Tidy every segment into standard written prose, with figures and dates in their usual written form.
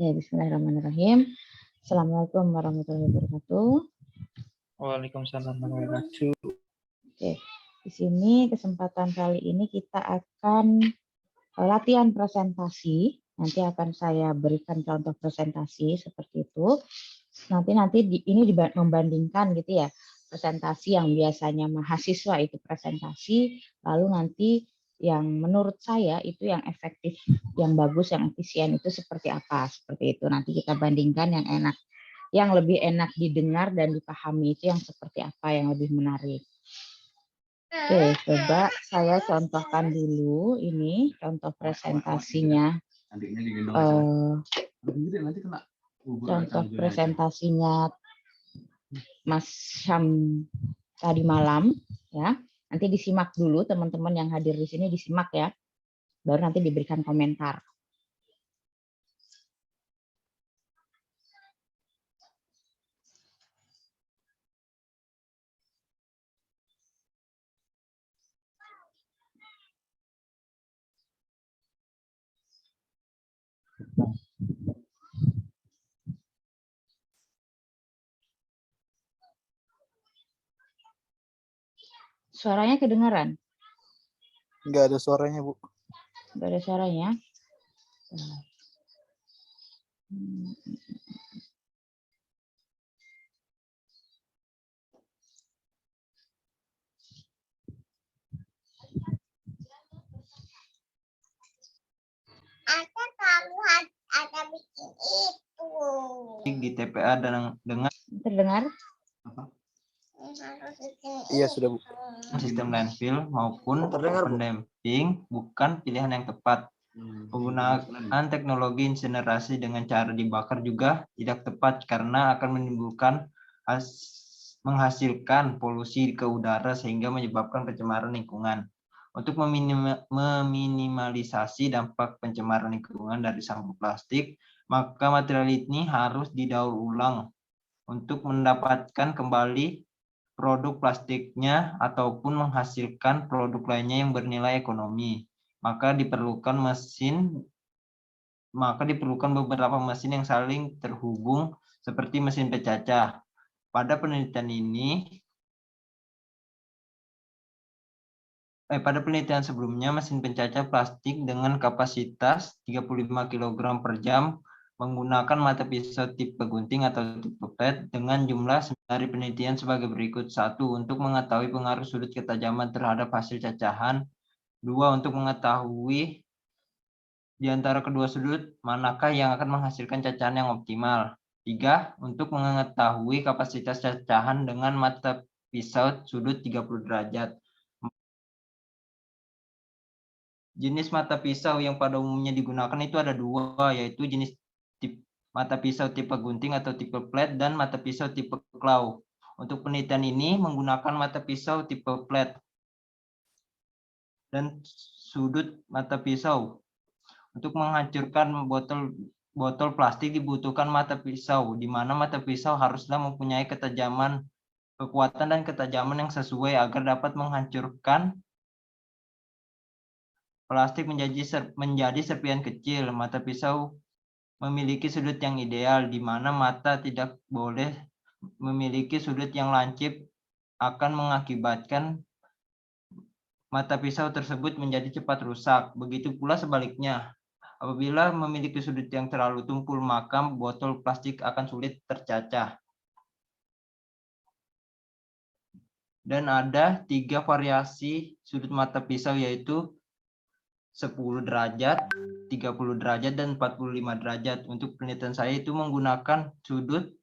Ya, bismillahirrahmanirrahim. Assalamualaikum warahmatullahi wabarakatuh. Waalaikumsalam warahmatullahi wabarakatuh. Oke, di sini kesempatan kali ini kita akan latihan presentasi. Nanti akan saya berikan contoh presentasi seperti itu. Nanti ini membandingkan gitu ya, presentasi yang biasanya mahasiswa itu presentasi, lalu nanti yang menurut saya itu yang efektif, yang bagus, yang efisien itu seperti apa, seperti itu. Nanti kita bandingkan yang enak, yang lebih enak didengar dan dipahami itu yang seperti apa, yang lebih menarik. Oke, coba saya contohkan dulu ini contoh presentasinya. Contoh presentasinya Mas Syam tadi malam, ya. Nanti disimak dulu teman-teman yang hadir di sini, disimak ya. Baru nanti diberikan komentar. Suaranya kedengaran? Enggak ada suaranya, Bu. Enggak ada suaranya. Ada bikin itu. Di TPA dan dengan Terdengar? apa? Iya sudah, Bu. Sistem landfill maupun pendamping bukan pilihan yang tepat. Penggunaan teknologi insinerasi dengan cara dibakar juga tidak tepat karena akan menghasilkan polusi ke udara sehingga menyebabkan pencemaran lingkungan. Untuk meminimalisasi dampak pencemaran lingkungan dari sampah plastik, maka material ini harus didaur ulang untuk mendapatkan kembali produk plastiknya ataupun menghasilkan produk lainnya yang bernilai ekonomi. Maka diperlukan beberapa mesin yang saling terhubung seperti mesin pecacah. Pada penelitian sebelumnya, mesin pencacah plastik dengan kapasitas 35 kg per jam menggunakan mata pisau tipe gunting atau tipe flat dengan jumlah dari penelitian sebagai berikut. 1. Untuk mengetahui pengaruh sudut ketajaman terhadap hasil cacahan. 2. Untuk mengetahui di antara kedua sudut manakah yang akan menghasilkan cacahan yang optimal. 3. Untuk mengetahui kapasitas cacahan dengan mata pisau sudut 30 derajat. Jenis mata pisau yang pada umumnya digunakan itu ada dua, yaitu jenis mata pisau tipe gunting atau tipe flat dan mata pisau tipe claw. Untuk penelitian ini menggunakan mata pisau tipe flat dan sudut mata pisau. Untuk menghancurkan botol plastik dibutuhkan mata pisau, di mana mata pisau haruslah mempunyai kekuatan dan ketajaman yang sesuai agar dapat menghancurkan plastik menjadi serpihan kecil. Mata pisau memiliki sudut yang ideal, di mana mata tidak boleh memiliki sudut yang lancip, akan mengakibatkan mata pisau tersebut menjadi cepat rusak. Begitu pula sebaliknya, apabila memiliki sudut yang terlalu tumpul, maka botol plastik akan sulit tercacah. Dan ada 3 variasi sudut mata pisau, yaitu 10 derajat, 30 derajat, dan 45 derajat. Untuk penelitian saya itu menggunakan sudut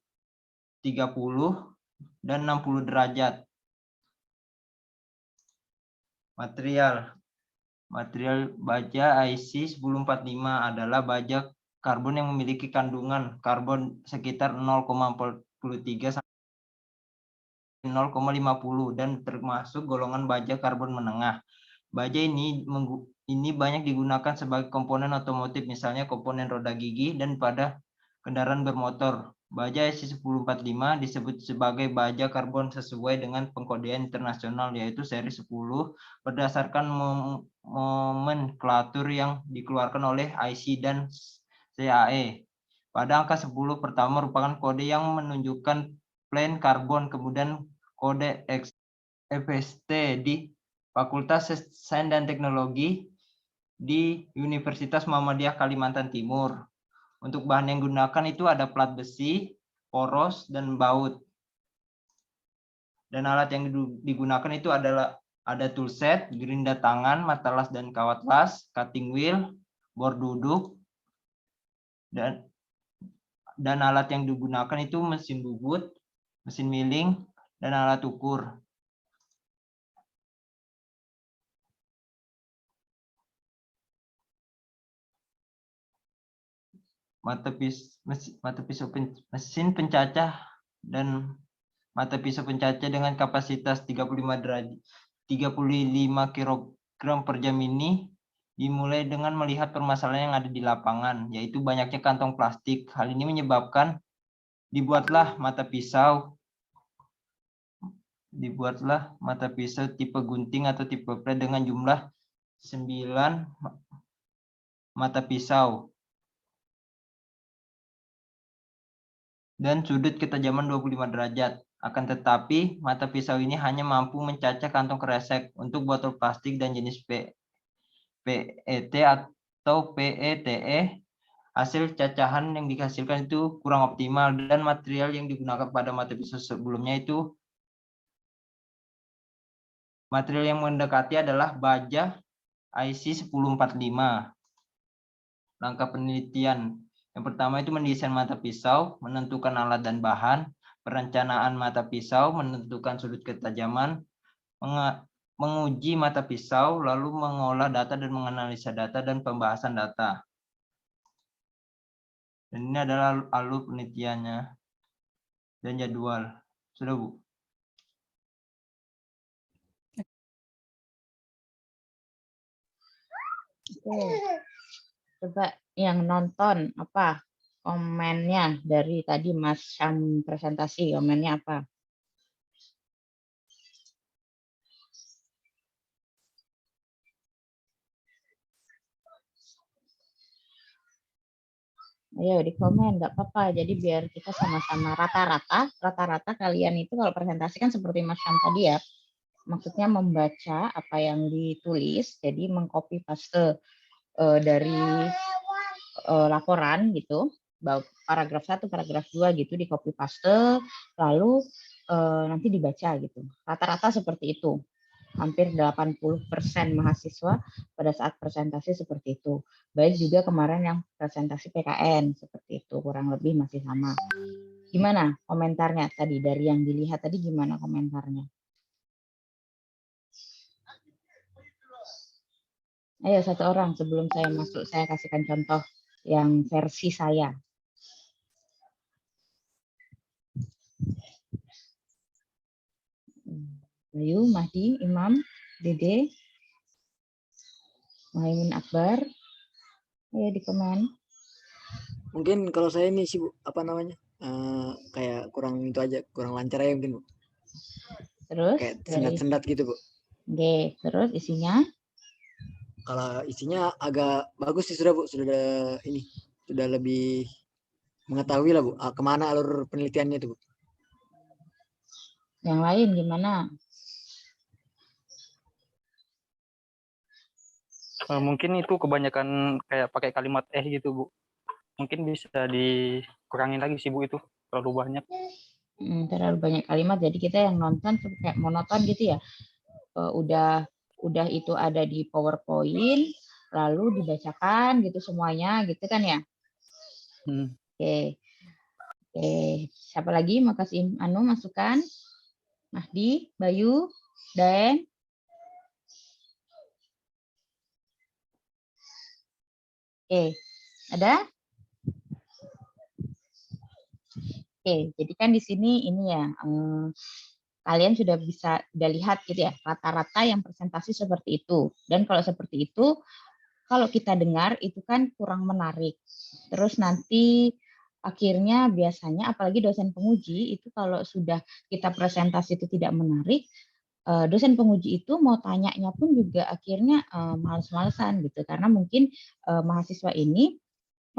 30 dan 60 derajat. Material baja IC 1045 adalah baja karbon yang memiliki kandungan karbon sekitar 0,43 sampai 0,50 dan termasuk golongan baja karbon menengah. Baja ini banyak digunakan sebagai komponen otomotif, misalnya komponen roda gigi dan pada kendaraan bermotor. Baja IC 1045 disebut sebagai baja karbon sesuai dengan pengkodean internasional, yaitu seri 10 berdasarkan nomenklatur yang dikeluarkan oleh IC dan CAE. Pada angka 10 pertama merupakan kode yang menunjukkan plan karbon, kemudian kode FST di Fakultas Sains dan Teknologi di Universitas Muhammadiyah Kalimantan Timur. Untuk bahan yang digunakan itu ada plat besi, poros, dan baut. Dan alat yang digunakan itu adalah ada toolset, gerinda tangan, mata las dan kawat las, cutting wheel, bor duduk, dan alat yang digunakan itu mesin bubut, mesin milling, dan alat ukur. Mesin pencacah dan mata pisau pencacah dengan kapasitas 35 kg per jam ini dimulai dengan melihat permasalahan yang ada di lapangan, yaitu banyaknya kantong plastik. Hal ini menyebabkan dibuatlah mata pisau tipe gunting atau tipe plat dengan jumlah 9 mata pisau dan sudut ketajaman 25 derajat. Akan tetapi, mata pisau ini hanya mampu mencacah kantong kresek. Untuk botol plastik dan jenis PET atau PETE, hasil cacahan yang dihasilkan itu kurang optimal dan material yang digunakan pada mata pisau sebelumnya itu material yang mendekati adalah baja IC 1045. Langkah penelitian. Yang pertama itu mendesain mata pisau, menentukan alat dan bahan, perencanaan mata pisau, menentukan sudut ketajaman, menguji mata pisau, lalu mengolah data dan menganalisa data dan pembahasan data. Dan ini adalah alur penelitiannya dan jadwal. Sudah, Bu? Oke. Coba yang nonton apa komennya dari tadi Mas Syam presentasi, komennya apa? Ayo di komen, nggak apa-apa. Jadi biar kita sama-sama rata-rata kalian itu kalau presentasi kan seperti Mas Syam tadi ya, maksudnya membaca apa yang ditulis, jadi mengcopy paste dari laporan gitu, paragraf 1, paragraf 2 gitu di copy paste, lalu nanti dibaca gitu. Rata-rata seperti itu. Hampir 80% mahasiswa pada saat presentasi seperti itu. Baik juga kemarin yang presentasi PKN seperti itu, kurang lebih masih sama. Gimana komentarnya tadi dari yang dilihat tadi, gimana komentarnya? Ayo satu orang sebelum saya masuk, saya kasihkan contoh yang versi saya. Bayu, Mahdi, Imam, Dede, Muhaimin Akbar. Ayo di komen. Mungkin kalau saya ini sih Bu, apa namanya? Kayak kurang itu aja, kurang lancar aja mungkin Bu. Terus kayak sendat-sendat gitu Bu. Oke, terus isinya? Kalau isinya agak bagus sih sudah Bu, sudah lebih mengetahui lah Bu, kemana alur penelitiannya itu Bu. Yang lain gimana? Mungkin itu kebanyakan kayak pakai kalimat gitu Bu. Mungkin bisa dikurangin lagi sih Bu, itu terlalu banyak. Terlalu banyak kalimat, jadi kita yang nonton kayak monoton gitu ya. Udah itu ada di PowerPoint, lalu dibacakan gitu semuanya gitu kan ya. Oke. Siapa lagi mau kasih masukan? Mahdi, Bayu, Daen. Oke, ada? Oke, jadi kan di sini ini ya, kalian sudah lihat gitu ya, rata-rata yang presentasi seperti itu. Dan kalau seperti itu, kalau kita dengar itu kan kurang menarik. Terus nanti akhirnya biasanya, apalagi dosen penguji, itu kalau sudah kita presentasi itu tidak menarik, dosen penguji itu mau tanyanya pun juga akhirnya males-malesan gitu. Karena mungkin mahasiswa ini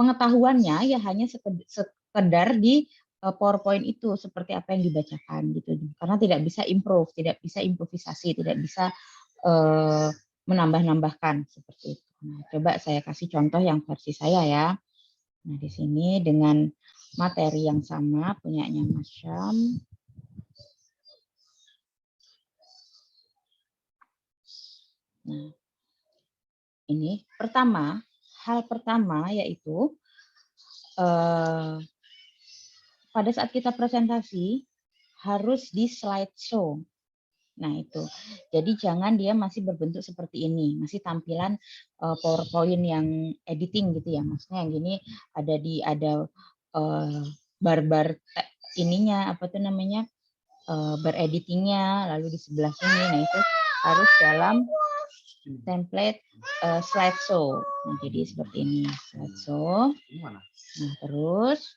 pengetahuannya ya hanya sekedar di PowerPoint itu seperti apa yang dibacakan gitu. Karena tidak bisa improve, tidak bisa improvisasi, tidak bisa menambah-nambahkan seperti itu. Nah, coba saya kasih contoh yang versi saya ya. Nah, di sini dengan materi yang sama punyanya Mas Syam. Nah, ini hal pertama yaitu pada saat kita presentasi harus di slideshow. Nah, itu. Jadi jangan dia masih berbentuk seperti ini, masih tampilan PowerPoint yang editing gitu ya. Maksudnya yang gini ada bar-bar ininya apa tuh namanya? Bar editingnya, lalu di sebelah sini. Nah, itu harus dalam template slideshow. Nah, jadi seperti ini slideshow. Nah, terus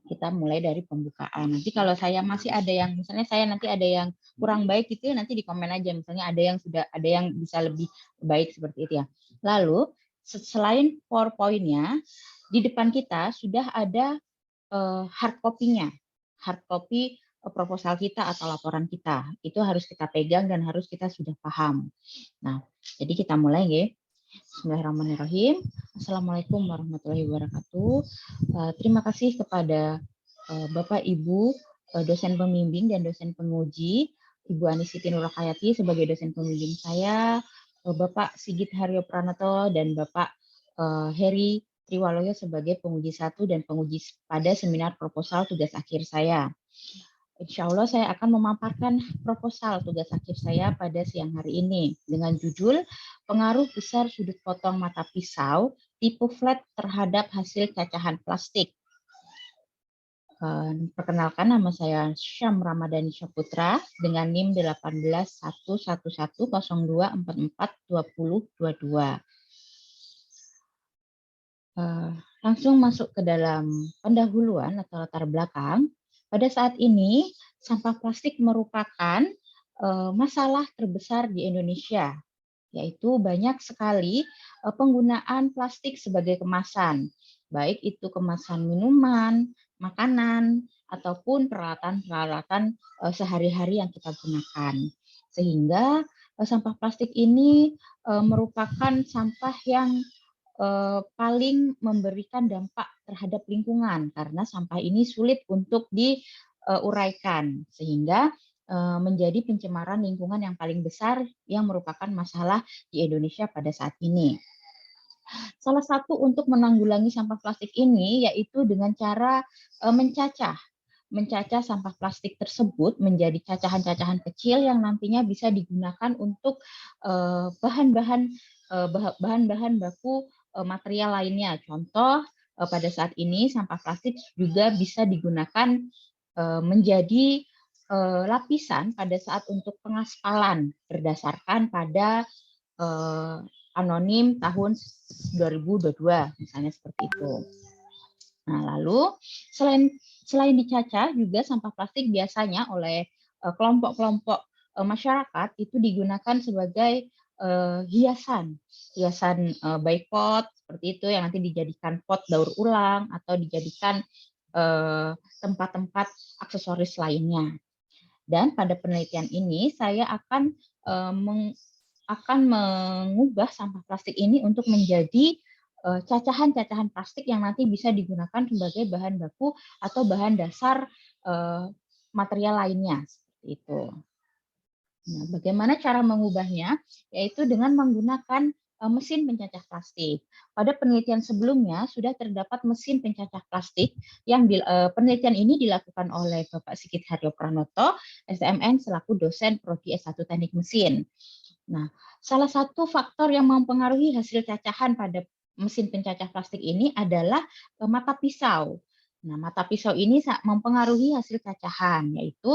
kita mulai dari pembukaan. Nanti kalau saya masih ada yang, misalnya saya nanti ada yang kurang baik gitu, nanti di komen aja. Misalnya ada yang bisa lebih baik seperti itu ya. Lalu selain PowerPoint-nya, di depan kita sudah ada hard copy-nya, hard copy proposal kita atau laporan kita. Itu harus kita pegang dan harus kita sudah paham. Nah, jadi kita mulai ya. Bismillahirrahmanirrahim. Assalamualaikum warahmatullahi wabarakatuh. Terima kasih kepada Bapak Ibu dosen pembimbing dan dosen penguji, Ibu Ani Siti Nurhayati sebagai dosen pembimbing saya, Bapak Sigit Haryo Pranoto dan Bapak Heri Triwaloyo sebagai penguji 1 dan penguji pada seminar proposal tugas akhir saya. Insya Allah saya akan memaparkan proposal tugas akhir saya pada siang hari ini dengan judul Pengaruh Besar Sudut Potong Mata Pisau Tipe Flat Terhadap Hasil Cacahan Plastik. Perkenalkan, nama saya Syam Ramadhani Syaputra dengan NIM 181102442022. Langsung masuk ke dalam pendahuluan atau latar belakang. Pada saat ini, sampah plastik merupakan masalah terbesar di Indonesia, yaitu banyak sekali penggunaan plastik sebagai kemasan, baik itu kemasan minuman, makanan, ataupun peralatan-peralatan sehari-hari yang kita gunakan. Sehingga sampah plastik ini merupakan sampah yang paling memberikan dampak terhadap lingkungan karena sampah ini sulit untuk diuraikan sehingga menjadi pencemaran lingkungan yang paling besar yang merupakan masalah di Indonesia pada saat ini. Salah satu untuk menanggulangi sampah plastik ini yaitu dengan cara mencacah sampah plastik tersebut menjadi cacahan-cacahan kecil yang nantinya bisa digunakan untuk bahan-bahan baku material lainnya. Contoh, pada saat ini sampah plastik juga bisa digunakan menjadi lapisan pada saat untuk pengaspalan berdasarkan pada anonim tahun 2022, misalnya seperti itu. Nah, lalu selain dicacah juga sampah plastik biasanya oleh kelompok-kelompok masyarakat itu digunakan sebagai hiasan baik pot seperti itu yang nanti dijadikan pot daur ulang atau dijadikan tempat-tempat aksesoris lainnya. Dan pada penelitian ini saya akan mengubah sampah plastik ini untuk menjadi cacahan-cacahan plastik yang nanti bisa digunakan sebagai bahan baku atau bahan dasar material lainnya seperti itu. Nah, bagaimana cara mengubahnya? Yaitu dengan menggunakan mesin pencacah plastik. Pada penelitian sebelumnya sudah terdapat mesin pencacah plastik yang penelitian ini dilakukan oleh Bapak Sigit Haryo Pranoto, STMN selaku dosen Prodi S1 Teknik Mesin. Nah, salah satu faktor yang mempengaruhi hasil cacahan pada mesin pencacah plastik ini adalah mata pisau. Nah, mata pisau ini mempengaruhi hasil cacahan, yaitu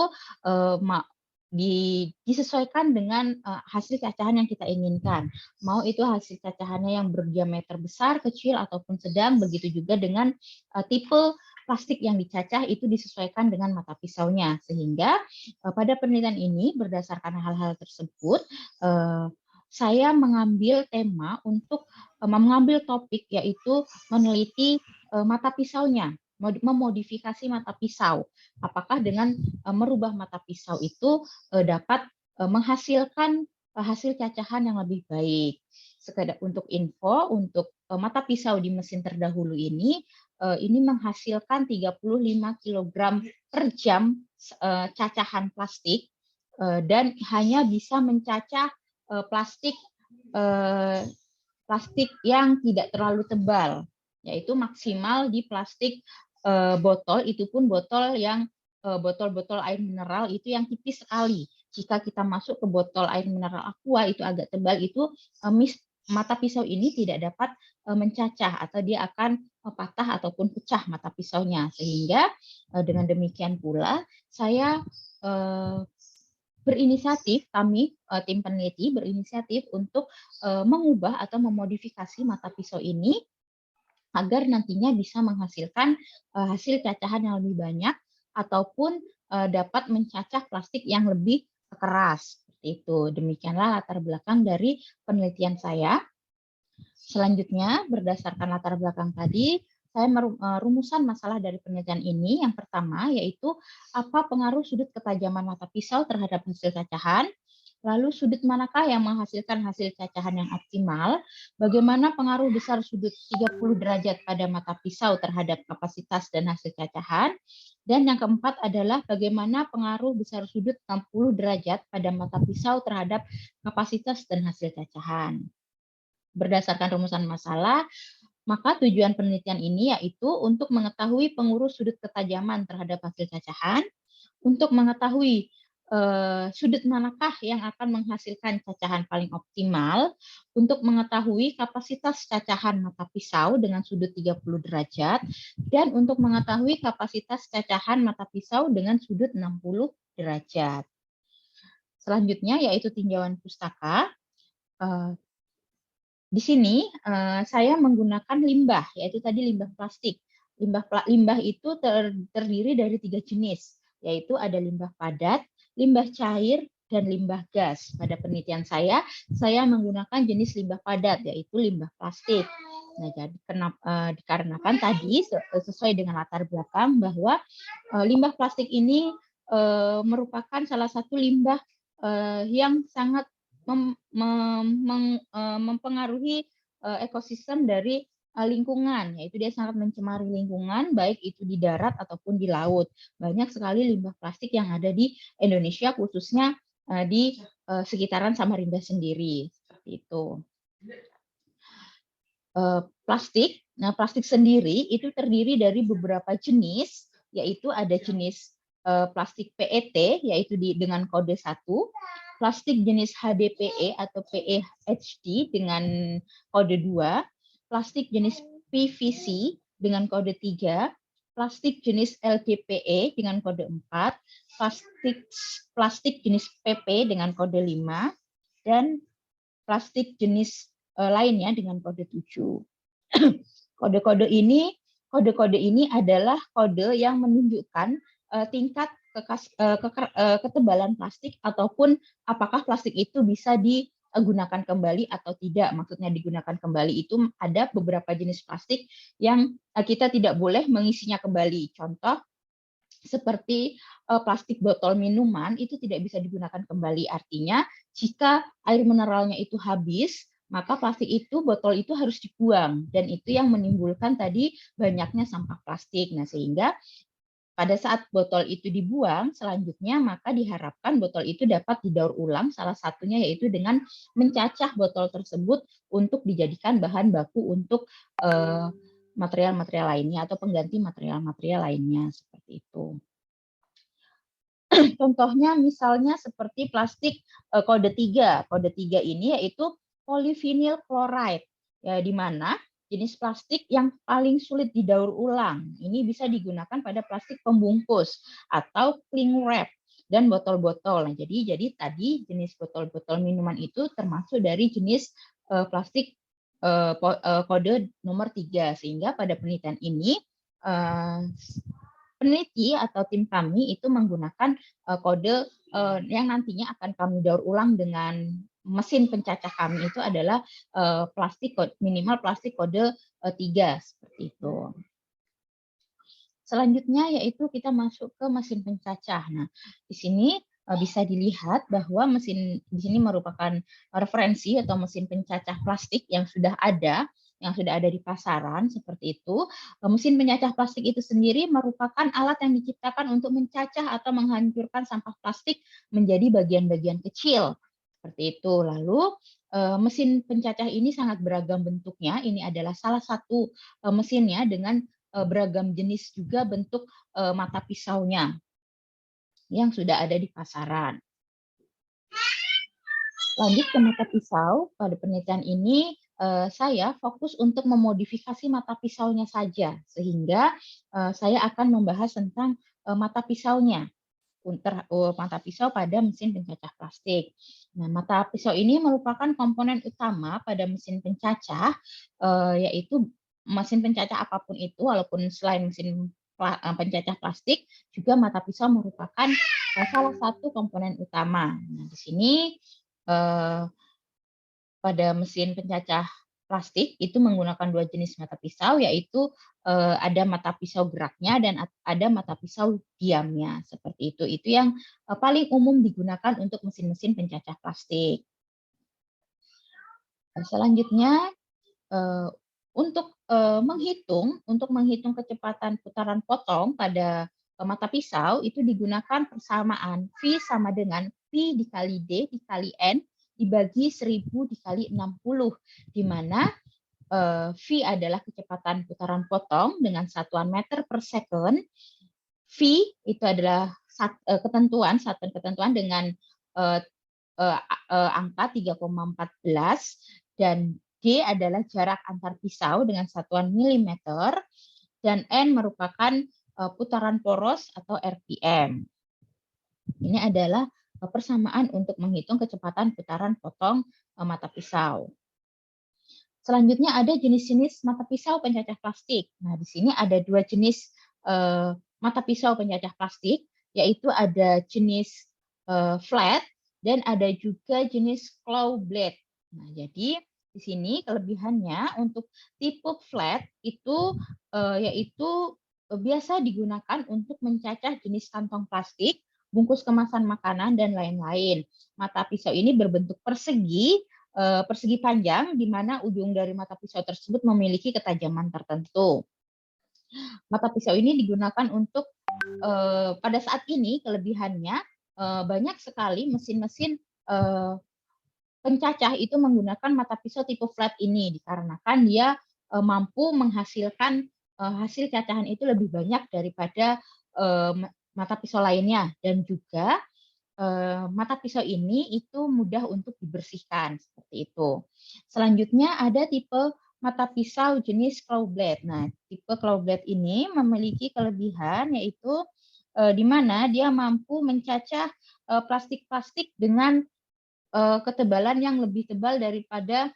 disesuaikan dengan hasil cacahan yang kita inginkan. Mau itu hasil cacahannya yang berdiameter besar, kecil, ataupun sedang, begitu juga dengan tipe plastik yang dicacah itu disesuaikan dengan mata pisaunya. Sehingga pada penelitian ini berdasarkan hal-hal tersebut, saya mengambil tema untuk mengambil topik, yaitu meneliti mata pisaunya, memodifikasi mata pisau. Apakah dengan merubah mata pisau itu dapat menghasilkan hasil cacahan yang lebih baik. Sekedar untuk info, untuk mata pisau di mesin terdahulu ini menghasilkan 35 kg per jam cacahan plastik, dan hanya bisa mencacah plastik yang tidak terlalu tebal, yaitu maksimal di plastik botol, itu pun botol yang botol-botol air mineral itu yang tipis sekali. Jika kita masuk ke botol air mineral aqua itu agak tebal, itu mata pisau ini tidak dapat mencacah atau dia akan patah ataupun pecah mata pisaunya. Sehingga dengan demikian pula saya berinisiatif, kami tim peneliti berinisiatif untuk mengubah atau memodifikasi mata pisau ini agar nantinya bisa menghasilkan hasil cacahan yang lebih banyak ataupun dapat mencacah plastik yang lebih keras. Seperti itu. Demikianlah latar belakang dari penelitian saya. Selanjutnya, berdasarkan latar belakang tadi, saya merumuskan masalah dari penelitian ini. Yang pertama yaitu apa pengaruh sudut ketajaman mata pisau terhadap hasil cacahan. Lalu sudut manakah yang menghasilkan hasil cacahan yang optimal? Bagaimana pengaruh besar sudut 30 derajat pada mata pisau terhadap kapasitas dan hasil cacahan? Dan yang keempat adalah bagaimana pengaruh besar sudut 60 derajat pada mata pisau terhadap kapasitas dan hasil cacahan. Berdasarkan rumusan masalah, maka tujuan penelitian ini yaitu untuk mengetahui pengaruh sudut ketajaman terhadap hasil cacahan, untuk mengetahui sudut manakah yang akan menghasilkan cacahan paling optimal, untuk mengetahui kapasitas cacahan mata pisau dengan sudut 30 derajat, dan untuk mengetahui kapasitas cacahan mata pisau dengan sudut 60 derajat. Selanjutnya yaitu tinjauan pustaka. Di sini saya menggunakan limbah, yaitu tadi limbah plastik. Limbah itu terdiri dari 3 jenis, yaitu ada limbah padat, limbah cair, dan limbah gas. Pada penelitian saya menggunakan jenis limbah padat, yaitu limbah plastik. Nah, jadi dikarenakan tadi sesuai dengan latar belakang bahwa limbah plastik ini merupakan salah satu limbah yang sangat mempengaruhi ekosistem dari lingkungan, yaitu dia sangat mencemari lingkungan, baik itu di darat ataupun di laut. Banyak sekali limbah plastik yang ada di Indonesia, khususnya di sekitaran Samarinda sendiri. Seperti itu. Plastik, nah plastik sendiri itu terdiri dari beberapa jenis, yaitu ada jenis plastik PET, yaitu dengan kode 1, plastik jenis HDPE atau PEHD dengan kode 2, plastik jenis PVC dengan kode 3, plastik jenis LDPE dengan kode 4, plastik jenis PP dengan kode 5, dan plastik jenis lainnya dengan kode 7. Kode-kode ini adalah kode yang menunjukkan tingkat ketebalan plastik ataupun apakah plastik itu bisa digunakan kembali atau tidak. Maksudnya digunakan kembali itu ada beberapa jenis plastik yang kita tidak boleh mengisinya kembali. Contoh seperti plastik botol minuman itu tidak bisa digunakan kembali. Artinya jika air mineralnya itu habis, maka plastik itu, botol itu harus dibuang. Dan itu yang menimbulkan tadi banyaknya sampah plastik. Nah, sehingga pada saat botol itu dibuang, selanjutnya maka diharapkan botol itu dapat didaur ulang, salah satunya yaitu dengan mencacah botol tersebut untuk dijadikan bahan baku untuk material-material lainnya atau pengganti material-material lainnya, seperti itu. Contohnya misalnya seperti plastik kode 3. Kode 3 ini yaitu polyvinyl chloride, ya, di mana jenis plastik yang paling sulit didaur ulang. Ini bisa digunakan pada plastik pembungkus atau cling wrap dan botol-botol. Nah, jadi tadi jenis botol-botol minuman itu termasuk dari jenis plastik kode nomor 3. Sehingga pada penelitian ini peneliti atau tim kami itu menggunakan kode yang nantinya akan kami daur ulang dengan mesin pencacah kami itu adalah minimal plastik kode 3 seperti itu. Selanjutnya yaitu kita masuk ke mesin pencacah. Nah, di sini bisa dilihat bahwa mesin di sini merupakan referensi atau mesin pencacah plastik yang sudah ada di pasaran seperti itu. Mesin pencacah plastik itu sendiri merupakan alat yang diciptakan untuk mencacah atau menghancurkan sampah plastik menjadi bagian-bagian kecil seperti itu. Lalu mesin pencacah ini sangat beragam bentuknya. Ini adalah salah satu mesinnya dengan beragam jenis juga bentuk mata pisaunya yang sudah ada di pasaran. Lanjut ke mata pisau, pada penelitian ini saya fokus untuk memodifikasi mata pisaunya saja, sehingga saya akan membahas tentang mata pisaunya, mata pisau pada mesin pencacah plastik. Nah, mata pisau ini merupakan komponen utama pada mesin pencacah, yaitu mesin pencacah apapun itu, walaupun selain mesin pencacah plastik, juga mata pisau merupakan salah satu komponen utama. Nah, di sini pada mesin pencacah plastik itu menggunakan 2 jenis mata pisau, yaitu ada mata pisau geraknya dan ada mata pisau diamnya. Seperti itu. Itu yang paling umum digunakan untuk mesin-mesin pencacah plastik. Selanjutnya, untuk menghitung kecepatan putaran potong pada mata pisau itu digunakan persamaan V sama dengan P dikali D dikali N dibagi 1000 dikali 60, di mana V adalah kecepatan putaran potong dengan satuan meter per second. V itu adalah satuan ketentuan dengan angka 3,14 dan D adalah jarak antar pisau dengan satuan milimeter, dan N merupakan putaran poros atau RPM. Ini adalah persamaan untuk menghitung kecepatan putaran potong mata pisau. Selanjutnya ada jenis-jenis mata pisau pencacah plastik. Nah, di sini ada 2 jenis mata pisau pencacah plastik, yaitu ada jenis flat dan ada juga jenis claw blade. Nah, jadi di sini kelebihannya untuk tipe flat itu yaitu biasa digunakan untuk mencacah jenis kantong plastik, bungkus kemasan makanan, dan lain-lain. Mata pisau ini berbentuk persegi panjang, di mana ujung dari mata pisau tersebut memiliki ketajaman tertentu. Mata pisau ini digunakan untuk pada saat ini kelebihannya banyak sekali mesin-mesin pencacah itu menggunakan mata pisau tipe flat ini, dikarenakan dia mampu menghasilkan hasil cacahan itu lebih banyak daripada mata pisau lainnya, dan juga mata pisau ini itu mudah untuk dibersihkan seperti itu. Selanjutnya ada tipe mata pisau jenis claw blade. Nah, tipe claw blade ini memiliki kelebihan yaitu di mana dia mampu mencacah plastik-plastik dengan ketebalan yang lebih tebal daripada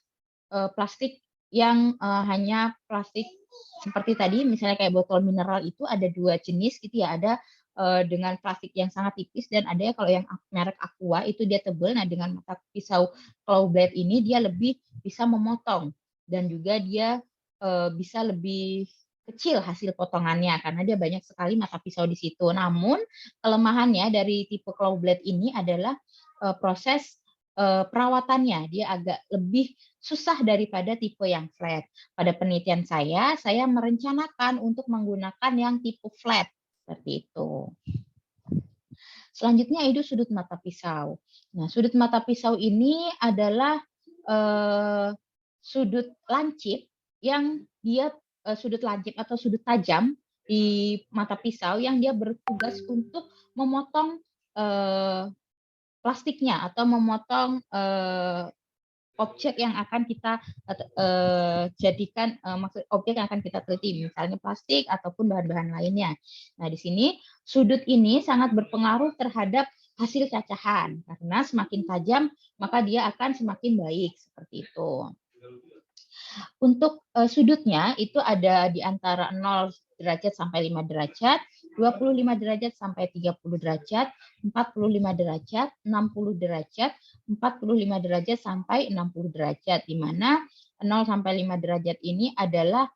plastik yang hanya plastik seperti tadi, misalnya kayak botol mineral itu ada 2 jenis gitu ya, ada dengan plastik yang sangat tipis dan ada ya kalau yang merek Aqua itu dia tebal. Nah, dengan mata pisau claw blade ini dia lebih bisa memotong dan juga dia bisa lebih kecil hasil potongannya karena dia banyak sekali mata pisau di situ. Namun kelemahannya dari tipe claw blade ini adalah proses perawatannya, dia agak lebih susah daripada tipe yang flat. Pada penelitian saya merencanakan untuk menggunakan yang tipe flat seperti itu. Selanjutnya itu sudut mata pisau. Nah, sudut mata pisau ini adalah sudut lancip yang dia sudut lancip atau sudut tajam di mata pisau yang dia bertugas untuk memotong plastiknya atau memotong objek yang akan kita jadikan maksud objek yang akan kita teliti, misalnya plastik ataupun bahan-bahan lainnya. Nah, di sini sudut ini sangat berpengaruh terhadap hasil cacahan karena semakin tajam maka dia akan semakin baik seperti itu. Untuk sudutnya itu ada di antara 0 derajat sampai 5 derajat, 25 derajat sampai 30 derajat, 45 derajat, 60 derajat, 45 derajat sampai 60 derajat, di mana 0 sampai 5 derajat ini adalah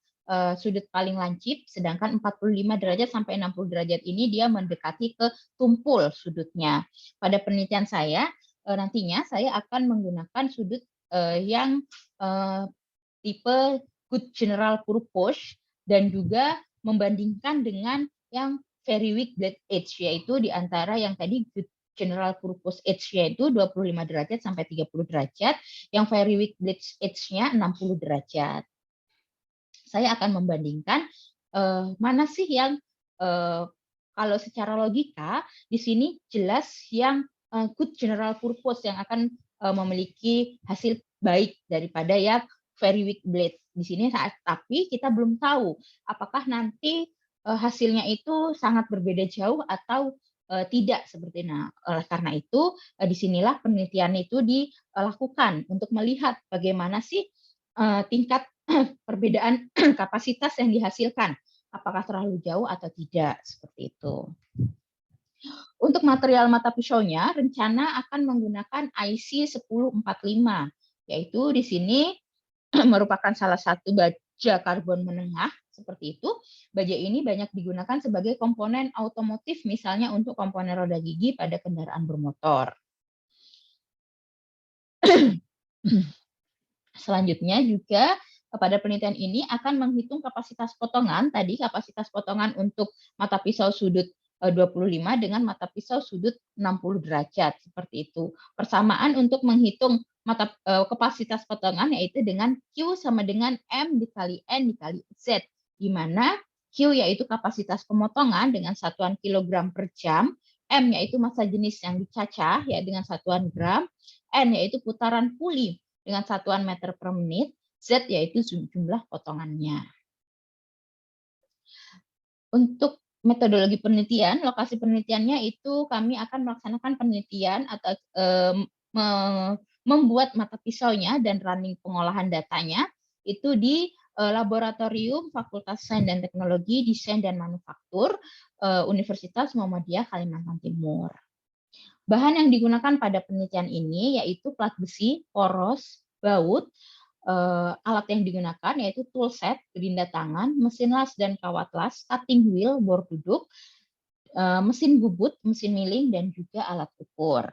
sudut paling lancip, sedangkan 45 derajat sampai 60 derajat ini dia mendekati ke tumpul sudutnya. Pada penelitian saya, nantinya saya akan menggunakan sudut yang tipe good general purpose dan juga membandingkan dengan yang very weak blade edge, yaitu di antara yang tadi good general purpose edge-nya itu 25 derajat sampai 30 derajat, yang very weak blade edge-nya 60 derajat. Saya akan membandingkan mana sih yang kalau secara logika di sini jelas yang good general purpose yang akan memiliki hasil baik daripada yang very weak blade di sini. Tapi kita belum tahu apakah nanti hasilnya itu sangat berbeda jauh atau tidak seperti nah. Oleh karena itu disinilah penelitian itu dilakukan untuk melihat bagaimana sih tingkat perbedaan kapasitas yang dihasilkan, apakah terlalu jauh atau tidak, seperti itu. Untuk material mata pisaunya, rencana akan menggunakan IC 1045, yaitu di sini merupakan salah satu baja karbon menengah, seperti itu. Baja ini banyak digunakan sebagai komponen otomotif, misalnya untuk komponen roda gigi pada kendaraan bermotor. Selanjutnya juga pada penelitian ini akan menghitung kapasitas potongan, tadi kapasitas potongan untuk mata pisau sudut 25 dengan mata pisau sudut 60 derajat, seperti itu. Persamaan untuk menghitung kapasitas potongan yaitu dengan Q sama dengan M dikali N dikali Z, di mana Q yaitu kapasitas pemotongan dengan satuan kilogram per jam, M yaitu massa jenis yang dicacah ya dengan satuan gram, N yaitu putaran puli dengan satuan meter per menit, Z yaitu jumlah potongannya. Untuk metodologi penelitian, lokasi penelitiannya itu kami akan melaksanakan penelitian atau membuat mata pisaunya dan running pengolahan datanya itu di Laboratorium Fakultas Sains dan Teknologi, Desain dan Manufaktur Universitas Muhammadiyah Kalimantan Timur. Bahan yang digunakan pada penelitian ini yaitu plat besi, poros, baut, alat yang digunakan yaitu tool set, gerinda tangan, mesin las dan kawat las, cutting wheel, bor duduk, mesin bubut, mesin milling, dan juga alat ukur.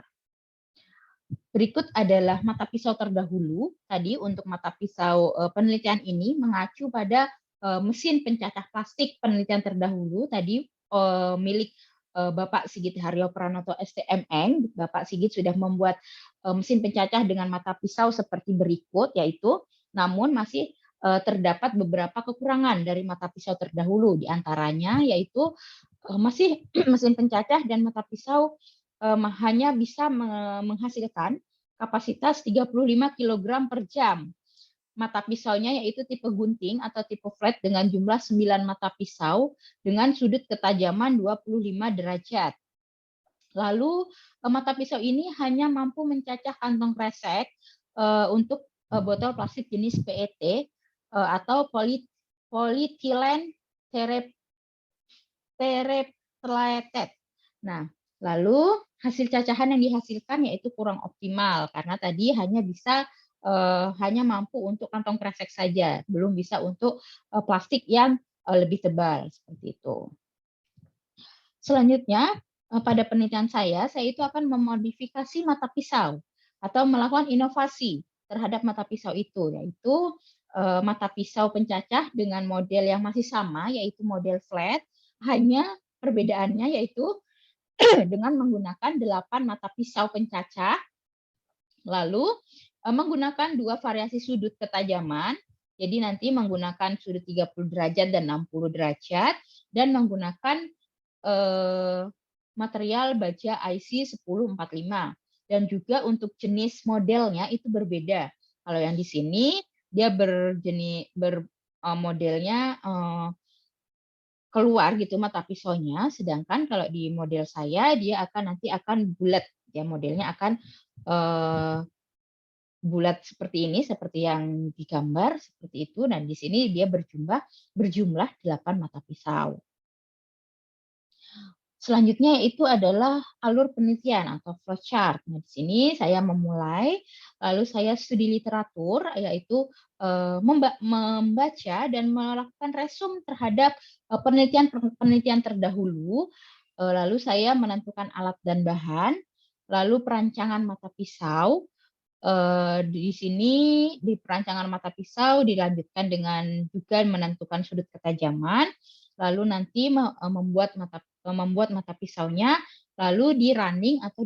Berikut adalah mata pisau terdahulu. Tadi untuk mata pisau penelitian ini mengacu pada mesin pencacah plastik penelitian terdahulu, tadi milik Bapak Sigit Haryo Pranoto STMN. Bapak Sigit sudah membuat mesin pencacah dengan mata pisau seperti berikut, yaitu namun masih terdapat beberapa kekurangan dari mata pisau terdahulu, diantaranya yaitu masih mesin pencacah dan mata pisau hanya bisa menghasilkan kapasitas 35 kg per jam. Mata pisaunya yaitu tipe gunting atau tipe flat dengan jumlah 9 mata pisau dengan sudut ketajaman 25 derajat. Lalu mata pisau ini hanya mampu mencacah kantong kresek untuk botol plastik jenis PET atau polyethylene terephthalate. Nah, lalu hasil cacahan yang dihasilkan yaitu kurang optimal karena tadi hanya bisa hanya mampu untuk kantong kresek saja, belum bisa untuk plastik yang lebih tebal seperti itu. Selanjutnya, pada penelitian saya itu akan memodifikasi mata pisau atau melakukan inovasi terhadap mata pisau itu, yaitu mata pisau pencacah dengan model yang masih sama, yaitu model flat, hanya perbedaannya yaitu dengan menggunakan 8 mata pisau pencacah, lalu menggunakan 2 variasi sudut ketajaman, jadi nanti menggunakan sudut 30 derajat dan 60 derajat, dan menggunakan material baja IC 1045, dan juga untuk jenis modelnya itu berbeda. Kalau yang di sini dia modelnya keluar gitu mata pisaunya, sedangkan kalau di model saya dia nanti akan bulat, ya modelnya akan bulat seperti ini, seperti yang digambar seperti itu, dan di sini dia berjumlah 8 mata pisau. Selanjutnya itu adalah alur penelitian atau flowchart. Nah, di sini saya memulai, lalu saya studi literatur, yaitu membaca dan melakukan resume terhadap penelitian terdahulu. Lalu saya menentukan alat dan bahan, lalu perancangan mata pisau. Di sini di perancangan mata pisau dilanjutkan dengan juga menentukan sudut ketajaman, lalu nanti membuat mata pisaunya, lalu di running atau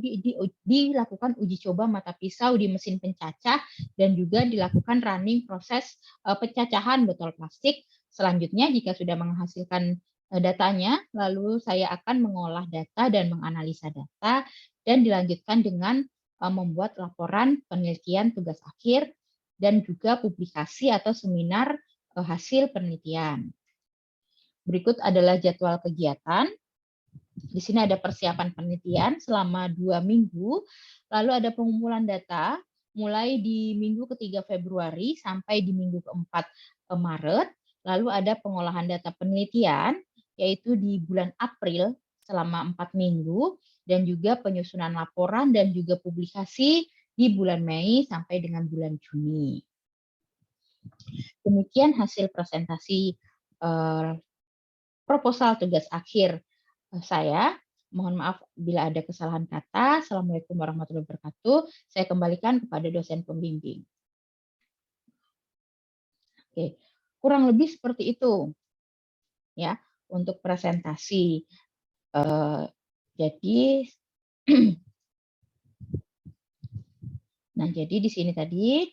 dilakukan uji coba mata pisau di mesin pencacah, dan juga dilakukan running proses pencacahan botol plastik. Selanjutnya jika sudah menghasilkan datanya, lalu saya akan mengolah data dan menganalisa data, dan dilanjutkan dengan membuat laporan penelitian tugas akhir dan juga publikasi atau seminar hasil penelitian. Berikut adalah jadwal kegiatan. Di sini ada persiapan penelitian selama 2 minggu, lalu ada pengumpulan data mulai di minggu ke-3 Februari sampai di minggu ke-4 Maret, lalu ada pengolahan data penelitian yaitu di bulan April selama 4 minggu, dan juga penyusunan laporan dan juga publikasi di bulan Mei sampai dengan bulan Juni. Demikian hasil presentasi proposal tugas akhir saya. Mohon maaf bila ada kesalahan kata. Assalamualaikum warahmatullahi wabarakatuh. Saya kembalikan kepada dosen pembimbing. Oke, kurang lebih seperti itu ya untuk presentasi. Jadi di sini tadi.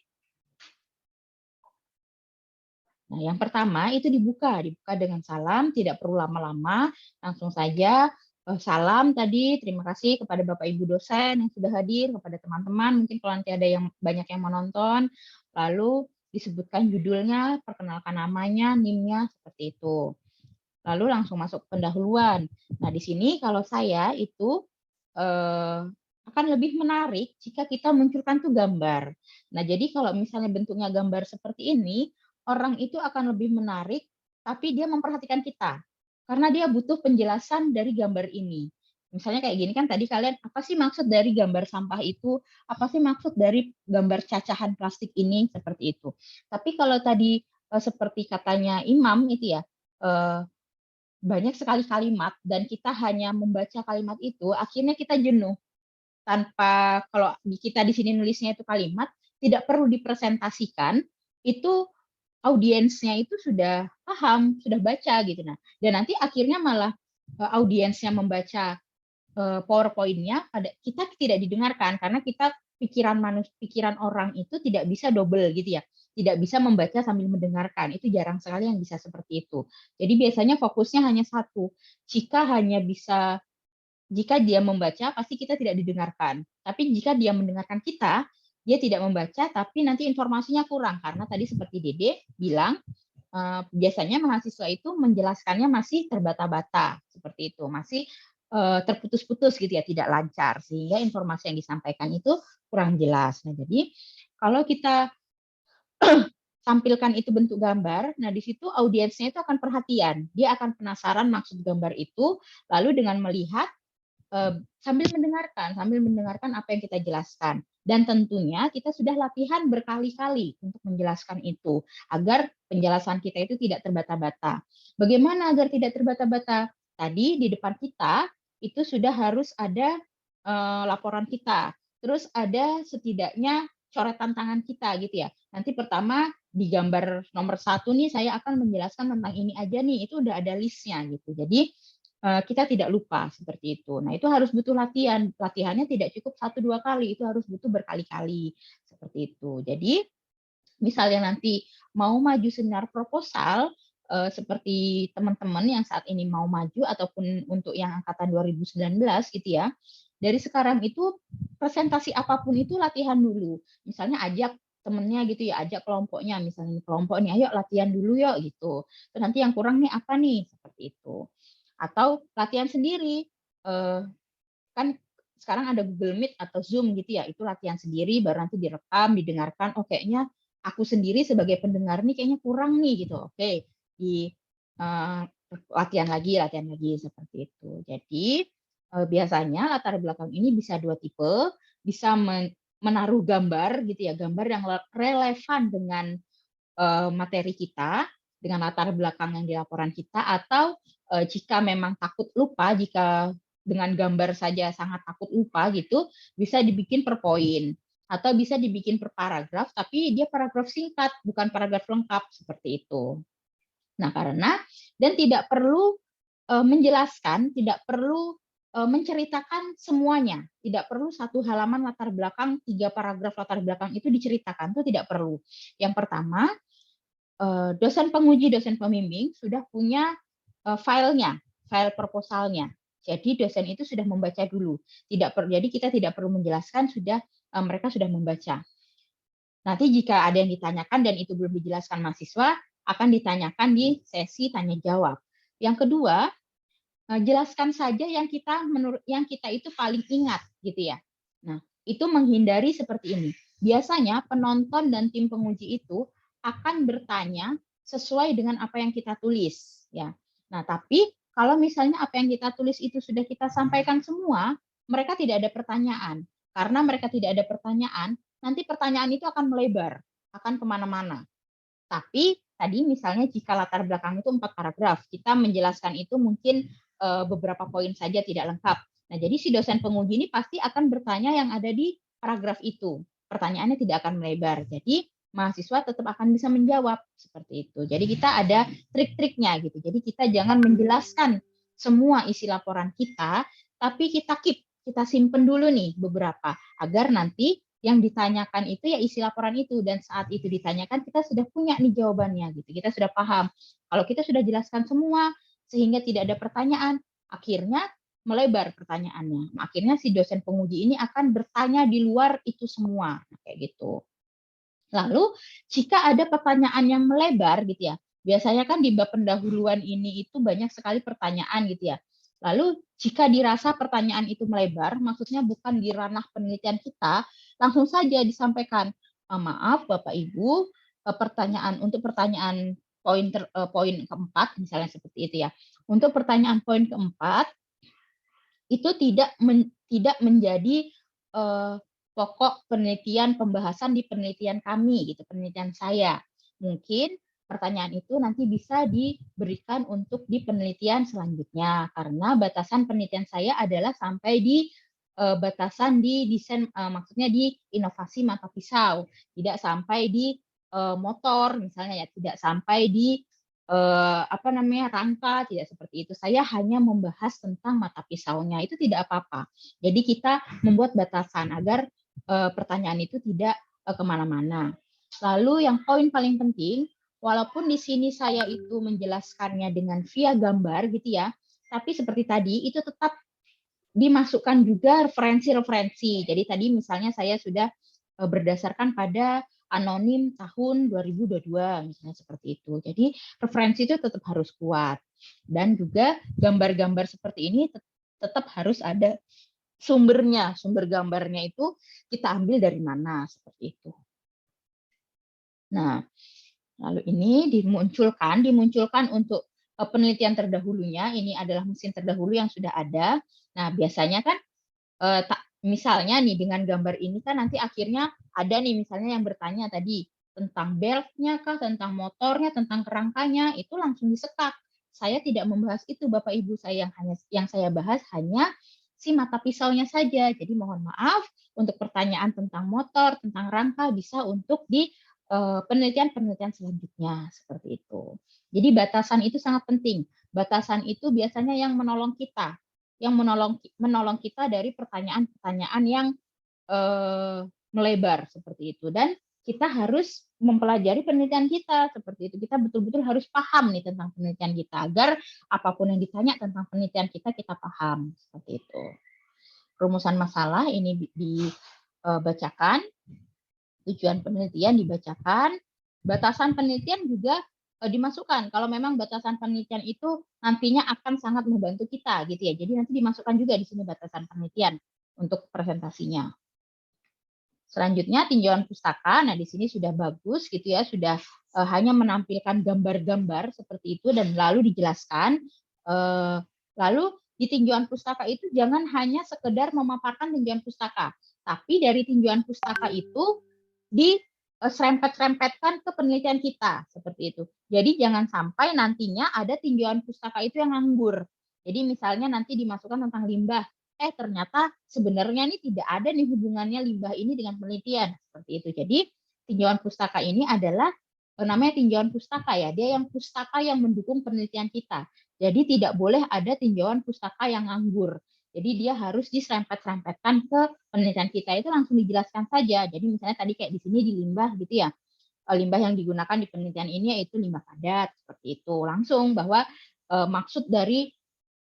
Nah, yang pertama itu dibuka dengan salam, tidak perlu lama-lama, langsung saja salam tadi. Terima kasih kepada Bapak Ibu dosen yang sudah hadir, kepada teman-teman, mungkin kalau nanti ada yang banyak yang menonton, lalu disebutkan judulnya, perkenalkan namanya, NIM-nya, seperti itu. Lalu langsung masuk pendahuluan. Nah, di sini kalau saya itu akan lebih menarik jika kita munculkan tuh gambar. Nah, jadi kalau misalnya bentuknya gambar seperti ini, orang itu akan lebih menarik, tapi dia memperhatikan kita. Karena dia butuh penjelasan dari gambar ini. Misalnya kayak gini kan tadi kalian, apa sih maksud dari gambar sampah itu? Apa sih maksud dari gambar cacahan plastik ini? Seperti itu. Tapi kalau tadi seperti katanya Imam itu ya, banyak sekali kalimat dan kita hanya membaca kalimat itu, akhirnya kita jenuh. Tanpa, kalau kita di sini nulisnya itu kalimat, tidak perlu dipresentasikan, itu audiensnya itu sudah paham, sudah baca gitu. Nah, dan nanti akhirnya malah audiensnya membaca PowerPoint-nya, kita tidak didengarkan karena kita pikiran orang itu tidak bisa double gitu ya. Tidak bisa membaca sambil mendengarkan. Itu jarang sekali yang bisa seperti itu. Jadi biasanya fokusnya hanya satu. Jika dia membaca, pasti kita tidak didengarkan. Tapi jika dia mendengarkan kita, dia tidak membaca, tapi nanti informasinya kurang. Karena tadi seperti Dede bilang, biasanya mahasiswa itu menjelaskannya masih terbata-bata. Seperti itu. Masih terputus-putus gitu ya, tidak lancar. Sehingga informasi yang disampaikan itu kurang jelas. Nah, jadi kalau kita tampilkan itu bentuk gambar, nah di situ audiensnya itu akan perhatian. Dia akan penasaran maksud gambar itu, lalu dengan melihat, sambil mendengarkan apa yang kita jelaskan. Dan tentunya kita sudah latihan berkali-kali untuk menjelaskan itu, agar penjelasan kita itu tidak terbata-bata. Bagaimana agar tidak terbata-bata? Tadi di depan kita, itu sudah harus ada laporan kita. Terus ada setidaknya coretan tangan kita gitu ya. Nanti pertama di gambar nomor 1 nih saya akan menjelaskan tentang ini aja nih, itu udah ada listnya gitu. Jadi kita tidak lupa seperti itu. Nah, itu harus butuh latihan. Latihannya tidak cukup 1-2 kali, itu harus butuh berkali-kali seperti itu. Jadi misalnya nanti mau maju seminar proposal seperti teman-teman yang saat ini mau maju ataupun untuk yang angkatan 2019 gitu ya. Dari sekarang itu presentasi apapun itu latihan dulu. Misalnya ajak temennya gitu ya, ajak kelompoknya, misalnya kelompok nih, ayo latihan dulu yuk gitu. Terus nanti yang kurang nih apa nih, seperti itu. Atau latihan sendiri, kan sekarang ada Google Meet atau Zoom gitu ya, itu latihan sendiri, baru nanti direkam, didengarkan, oh kayaknya aku sendiri sebagai pendengar nih kayaknya kurang nih gitu, oke, di latihan lagi seperti itu. Jadi biasanya latar belakang ini bisa 2 tipe, bisa menaruh gambar gitu ya, gambar yang relevan dengan materi kita, dengan latar belakang yang di laporan kita, atau jika memang takut lupa, jika dengan gambar saja sangat takut lupa gitu, bisa dibikin per poin atau bisa dibikin per paragraf, tapi dia paragraf singkat, bukan paragraf lengkap seperti itu. Nah, karena dan tidak perlu menjelaskan, tidak perlu menceritakan semuanya, tidak perlu satu halaman latar belakang, 3 paragraf latar belakang itu diceritakan, itu tidak perlu. Yang pertama, dosen penguji, dosen pembimbing sudah punya filenya, file proposalnya. Jadi dosen itu sudah membaca dulu. Jadi kita tidak perlu menjelaskan, mereka sudah membaca. Nanti jika ada yang ditanyakan dan itu belum dijelaskan mahasiswa, akan ditanyakan di sesi tanya jawab. Yang kedua, jelaskan saja yang kita itu paling ingat gitu ya. Nah, itu menghindari seperti ini. Biasanya penonton dan tim penguji itu akan bertanya sesuai dengan apa yang kita tulis ya. Nah, tapi kalau misalnya apa yang kita tulis itu sudah kita sampaikan semua, mereka tidak ada pertanyaan. Karena mereka tidak ada pertanyaan, nanti pertanyaan itu akan melebar, akan kemana-mana. Tapi tadi misalnya jika latar belakang itu 4 paragraf, kita menjelaskan itu mungkin beberapa poin saja tidak lengkap. Nah, jadi si dosen penguji ini pasti akan bertanya yang ada di paragraf itu. Pertanyaannya tidak akan melebar. Jadi mahasiswa tetap akan bisa menjawab seperti itu. Jadi kita ada trik-triknya gitu. Jadi kita jangan menjelaskan semua isi laporan kita, tapi kita simpen dulu nih beberapa agar nanti yang ditanyakan itu ya isi laporan itu, dan saat itu ditanyakan kita sudah punya nih jawabannya gitu. Kita sudah paham. Kalau kita sudah jelaskan semua sehingga tidak ada pertanyaan, akhirnya melebar pertanyaannya. Akhirnya si dosen penguji ini akan bertanya di luar itu semua kayak gitu. Lalu jika ada pertanyaan yang melebar gitu ya, biasanya kan di bab pendahuluan ini itu banyak sekali pertanyaan gitu ya. Lalu jika dirasa pertanyaan itu melebar, maksudnya bukan di ranah penelitian kita, langsung saja disampaikan, maaf Bapak Ibu, untuk pertanyaan poin keempat, misalnya seperti itu ya. Untuk pertanyaan poin keempat, itu tidak menjadi pokok penelitian pembahasan di penelitian kami gitu, penelitian saya. Mungkin pertanyaan itu nanti bisa diberikan untuk di penelitian selanjutnya karena batasan penelitian saya adalah sampai di batasan di desain, maksudnya di inovasi mata pisau, tidak sampai di motor misalnya ya, tidak sampai di rangka, tidak seperti itu. Saya hanya membahas tentang mata pisaunya, itu tidak apa-apa. Jadi kita membuat batasan agar pertanyaan itu tidak kemana-mana. Lalu yang poin paling penting, walaupun di sini saya itu menjelaskannya dengan via gambar gitu ya, tapi seperti tadi itu tetap dimasukkan juga referensi-referensi. Jadi tadi misalnya saya sudah berdasarkan pada anonim tahun 2022 misalnya seperti itu. Jadi referensi itu tetap harus kuat. Dan juga gambar-gambar seperti ini tetap harus ada sumbernya. Sumber gambarnya itu kita ambil dari mana seperti itu. Nah, lalu ini dimunculkan untuk penelitian terdahulunya. Ini adalah mesin terdahulu yang sudah ada. Nah, biasanya kan misalnya nih dengan gambar ini kan nanti akhirnya ada nih misalnya yang bertanya tadi tentang beltnya kah, tentang motornya, tentang kerangkanya, itu langsung disekap. Saya tidak membahas itu Bapak Ibu, yang saya bahas hanya si mata pisaunya saja. Jadi mohon maaf untuk pertanyaan tentang motor, tentang rangka bisa untuk di penelitian-penelitian selanjutnya seperti itu. Jadi batasan itu sangat penting. Batasan itu biasanya yang menolong kita kita dari pertanyaan-pertanyaan yang melebar seperti itu. Dan kita harus mempelajari penelitian kita seperti itu. Kita betul-betul harus paham nih tentang penelitian kita agar apapun yang ditanya tentang penelitian kita paham seperti itu. Rumusan masalah ini dibacakan, tujuan penelitian dibacakan, batasan penelitian juga dimasukkan. Kalau memang batasan penelitian itu nantinya akan sangat membantu kita gitu ya. Jadi nanti dimasukkan juga di sini batasan penelitian untuk presentasinya. Selanjutnya tinjauan pustaka. Nah, di sini sudah bagus gitu ya, sudah hanya menampilkan gambar-gambar seperti itu dan lalu dijelaskan. Lalu di tinjauan pustaka itu jangan hanya sekedar memaparkan tinjauan pustaka, tapi dari tinjauan pustaka itu di serempet-serempetkan ke penelitian kita seperti itu. Jadi jangan sampai nantinya ada tinjauan pustaka itu yang nganggur. Jadi misalnya nanti dimasukkan tentang limbah, ternyata sebenarnya ini tidak ada nih hubungannya limbah ini dengan penelitian seperti itu. Jadi tinjauan pustaka ini adalah namanya tinjauan pustaka ya, dia yang pustaka yang mendukung penelitian kita. Jadi tidak boleh ada tinjauan pustaka yang nganggur. Jadi dia harus diserempet-serempetkan ke penelitian kita, itu langsung dijelaskan saja. Jadi misalnya tadi kayak di sini di limbah gitu ya, limbah yang digunakan di penelitian ini yaitu limbah padat seperti itu. Langsung bahwa maksud dari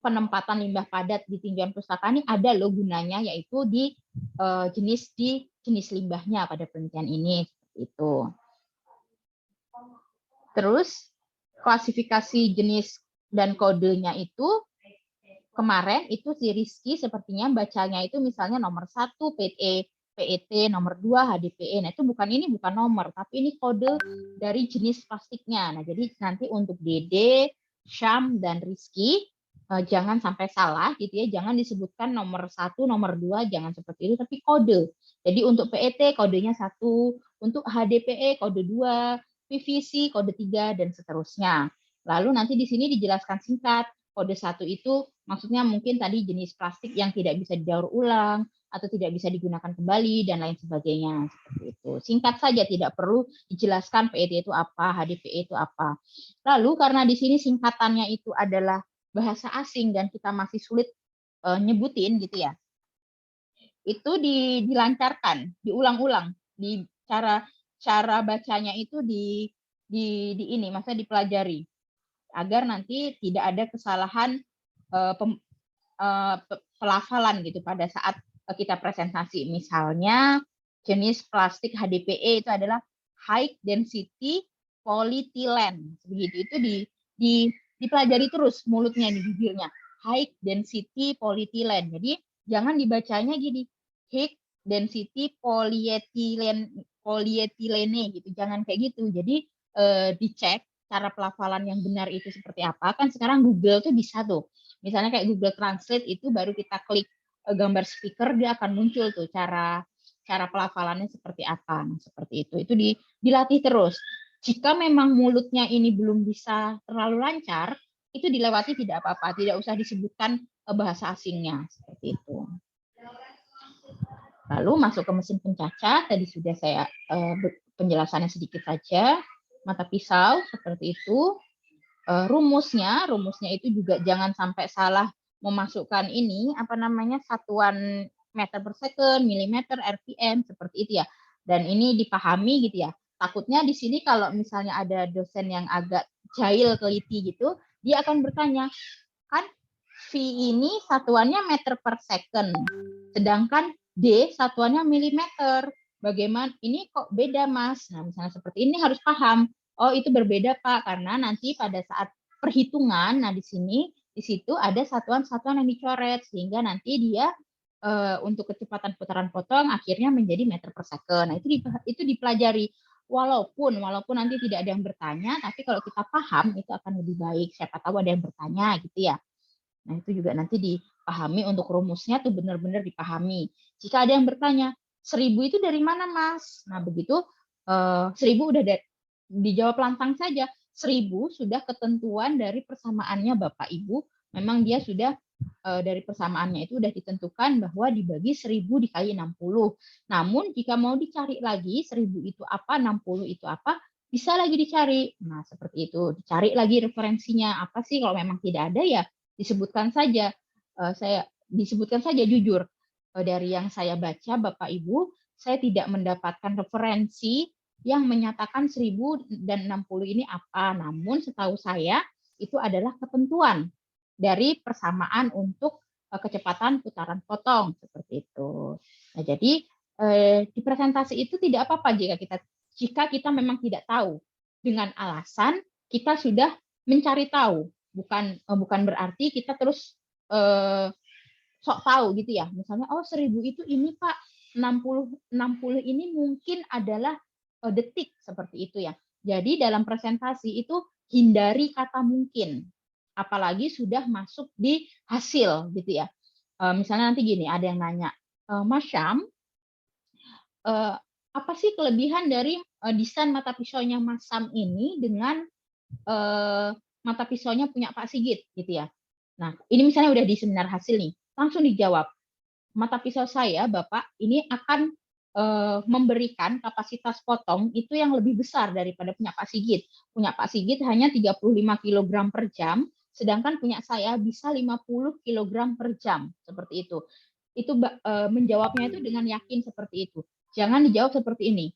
penempatan limbah padat di tinjauan pustaka ini ada loh gunanya, yaitu di jenis limbahnya pada penelitian ini seperti itu. Terus klasifikasi jenis dan kodenya itu kemarin itu si Rizky sepertinya bacanya itu misalnya nomor 1 PET, nomor 2 HDPE. Nah, itu bukan nomor, tapi ini kode dari jenis plastiknya. Nah, jadi nanti untuk Dede, Syam dan Rizky jangan sampai salah gitu ya, jangan disebutkan nomor 1, nomor 2, jangan seperti itu, tapi kode. Jadi untuk PET kodenya 1, untuk HDPE kode 2, PVC kode 3 dan seterusnya. Lalu nanti di sini dijelaskan singkat. Kode 1 itu maksudnya mungkin tadi jenis plastik yang tidak bisa didaur ulang atau tidak bisa digunakan kembali dan lain sebagainya seperti itu. Singkat saja, tidak perlu dijelaskan PET itu apa, HDPE itu apa. Lalu karena di sini singkatannya itu adalah bahasa asing dan kita masih sulit nyebutin gitu ya. Itu dilancarkan, diulang-ulang, di cara bacanya itu di ini, maksudnya dipelajari agar nanti tidak ada kesalahan pelafalan gitu pada saat kita presentasi. Misalnya jenis plastik HDPE itu adalah high density polyethylene. Begitu itu dipelajari terus mulutnya di bibirnya. High density polyethylene. Jadi jangan dibacanya gini, high density polyethylene gitu. Jangan kayak gitu. Jadi dicek cara pelafalan yang benar itu seperti apa. Kan sekarang Google tuh bisa tuh. Misalnya kayak Google Translate itu baru kita klik gambar speaker, dia akan muncul tuh cara pelafalannya seperti apa. Nah, seperti itu. Itu dilatih terus. Jika memang mulutnya ini belum bisa terlalu lancar, itu dilewati tidak apa-apa. Tidak usah disebutkan bahasa asingnya. Seperti itu. Lalu masuk ke mesin pencacah. Tadi sudah saya penjelasannya sedikit saja. Mata pisau seperti itu. Rumusnya itu juga jangan sampai salah memasukkan ini satuan meter per second, milimeter, RPM seperti itu ya. Dan ini dipahami gitu ya. Takutnya di sini kalau misalnya ada dosen yang agak jahil teliti gitu, dia akan bertanya, kan V ini satuannya meter per second, sedangkan D satuannya milimeter. Bagaimana ini kok beda, Mas? Nah, misalnya seperti ini harus paham. Oh, itu berbeda, Pak, karena nanti pada saat perhitungan, nah di situ ada satuan-satuan yang dicoret sehingga nanti dia untuk kecepatan putaran potong akhirnya menjadi meter per second. Nah, itu dipelajari. Walaupun nanti tidak ada yang bertanya, tapi kalau kita paham itu akan lebih baik. Siapa tahu ada yang bertanya gitu ya. Nah, itu juga nanti dipahami untuk rumusnya tuh benar-benar dipahami. Jika ada yang bertanya, 1000 itu dari mana, Mas? Nah, begitu 1000 udah dijawab lantang saja. 1000 sudah ketentuan dari persamaannya Bapak Ibu. Memang dia sudah dari persamaannya itu sudah ditentukan bahwa dibagi 1000 dikali 60. Namun jika mau dicari lagi 1000 itu apa, 60 itu apa, bisa lagi dicari. Nah, seperti itu. Dicari lagi referensinya. Apa sih kalau memang tidak ada ya disebutkan saja. Saya disebutkan saja jujur. Dari yang saya baca Bapak Ibu, saya tidak mendapatkan referensi yang menyatakan 1000 dan 60 ini apa. Namun setahu saya itu adalah ketentuan dari persamaan untuk kecepatan putaran potong seperti itu. Nah, jadi di presentasi itu tidak apa-apa jika kita memang tidak tahu, dengan alasan kita sudah mencari tahu, bukan berarti kita terus sok tahu gitu ya. Misalnya 1000 itu ini Pak, 60 ini mungkin adalah detik seperti itu ya. Jadi dalam presentasi itu hindari kata mungkin. apalagi sudah masuk di hasil gitu ya. Misalnya nanti gini, ada yang nanya, Mas Syam, apa sih kelebihan dari desain mata pisaunya Mas Syam ini dengan mata pisaunya punya Pak Sigit gitu ya. Nah, ini misalnya udah di seminar hasil nih, langsung dijawab. Mata pisau saya, Bapak, ini akan memberikan kapasitas potong itu yang lebih besar daripada punya Pak Sigit. Punya Pak Sigit hanya 35 kg per jam, sedangkan punya saya bisa 50 kg per jam, seperti itu. Itu menjawabnya itu dengan yakin seperti itu. Jangan dijawab seperti ini.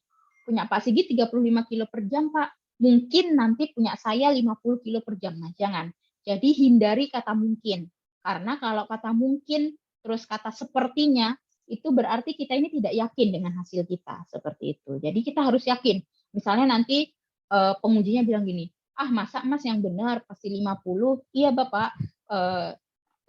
Punya Pak Sigit 35 kg per jam, Pak. Mungkin nanti punya saya 50 kg per jam. Nah, jangan. Jadi hindari kata mungkin. Karena kalau kata mungkin, terus kata sepertinya, itu berarti kita ini tidak yakin dengan hasil kita. Seperti itu. Jadi kita harus yakin. Misalnya nanti pengujinya bilang gini, masa Mas yang benar pasti 50. Iya Bapak, 50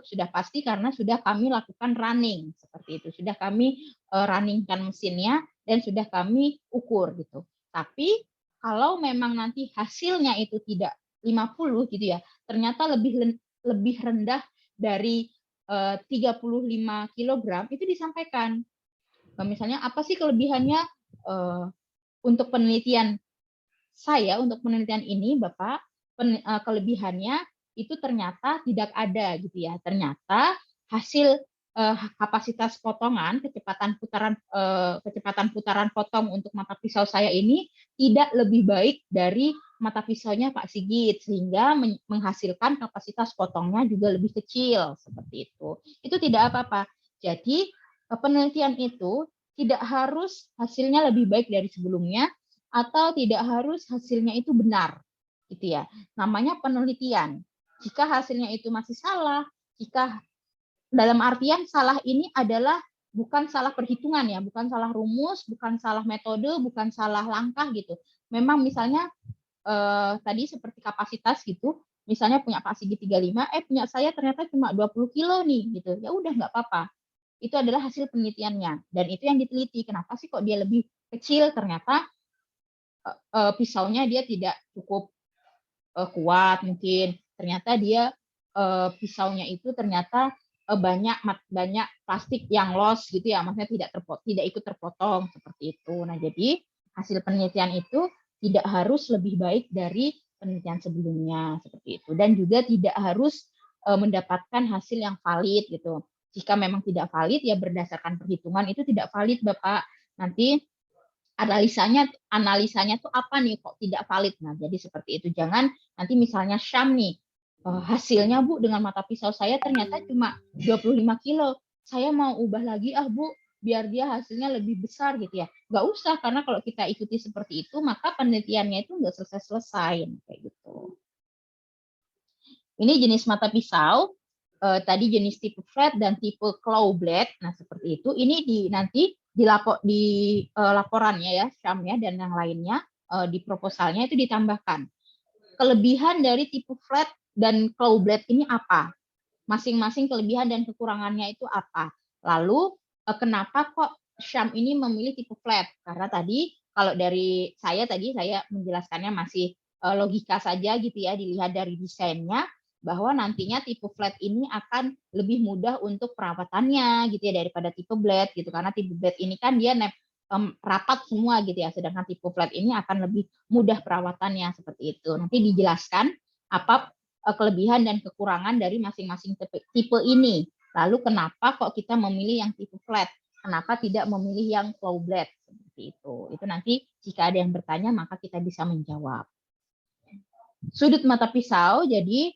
sudah pasti karena sudah kami lakukan running. Seperti itu. Sudah kami runningkan mesinnya dan sudah kami ukur gitu. Tapi kalau memang nanti hasilnya itu tidak 50 gitu ya, ternyata lebih rendah dari 35 kg itu disampaikan. Misalnya apa sih kelebihannya untuk penelitian saya, untuk penelitian ini Bapak, kelebihannya itu ternyata tidak ada gitu ya. Ternyata hasil kapasitas potongan, kecepatan putaran potong untuk mata pisau saya ini tidak lebih baik dari mata pisaunya Pak Sigit, sehingga menghasilkan kapasitas potongnya juga lebih kecil, seperti itu. Itu tidak apa-apa. Jadi penelitian itu tidak harus hasilnya lebih baik dari sebelumnya, atau tidak harus hasilnya itu benar, gitu ya. Namanya penelitian. Jika hasilnya itu masih salah, jika dalam artian salah ini adalah bukan salah perhitungan ya, bukan salah rumus, bukan salah metode, bukan salah langkah gitu. Memang misalnya tadi seperti kapasitas gitu, misalnya punya Pak Sigit 35, punya saya ternyata cuma 20 kilo nih gitu. Ya udah nggak apa-apa. Itu adalah hasil penelitiannya dan itu yang diteliti. Kenapa sih kok dia lebih kecil? Ternyata pisaunya dia tidak cukup kuat mungkin. Ternyata dia pisaunya itu ternyata banyak plastik yang loss gitu ya, maksudnya tidak ikut terpotong seperti itu. Nah, jadi hasil penelitian itu tidak harus lebih baik dari penelitian sebelumnya seperti itu, dan juga tidak harus mendapatkan hasil yang valid gitu. Jika memang tidak valid ya berdasarkan perhitungan itu tidak valid Bapak. Nanti analisanya tuh apa nih kok tidak valid. Nah, jadi seperti itu. Jangan nanti misalnya Syam nih, hasilnya Bu dengan mata pisau saya ternyata cuma 25 kilo. Saya mau ubah lagi Bu, biar dia hasilnya lebih besar gitu ya. Nggak usah, karena kalau kita ikuti seperti itu, maka penelitiannya itu nggak selesai-selesai. Kayak gitu. Ini jenis mata pisau. Tadi jenis tipe flat dan tipe claw blade. Nah, seperti itu. Ini nanti di laporannya ya, Syamnya dan yang lainnya, di proposalnya itu ditambahkan. Kelebihan dari tipe flat dan claw blade ini apa? Masing-masing kelebihan dan kekurangannya itu apa? Lalu kenapa kok Syam ini memilih tipe flat? Karena tadi kalau dari saya menjelaskannya masih logika saja gitu ya, dilihat dari desainnya bahwa nantinya tipe flat ini akan lebih mudah untuk perawatannya gitu ya daripada tipe blade gitu, karena tipe blade ini kan dia rapat semua gitu ya, sedangkan tipe flat ini akan lebih mudah perawatannya seperti itu. Nanti dijelaskan apa kelebihan dan kekurangan dari masing-masing tipe ini. Lalu kenapa kok kita memilih yang tipe flat? Kenapa tidak memilih yang claw blade? Seperti itu. Itu nanti jika ada yang bertanya maka kita bisa menjawab. Sudut mata pisau, jadi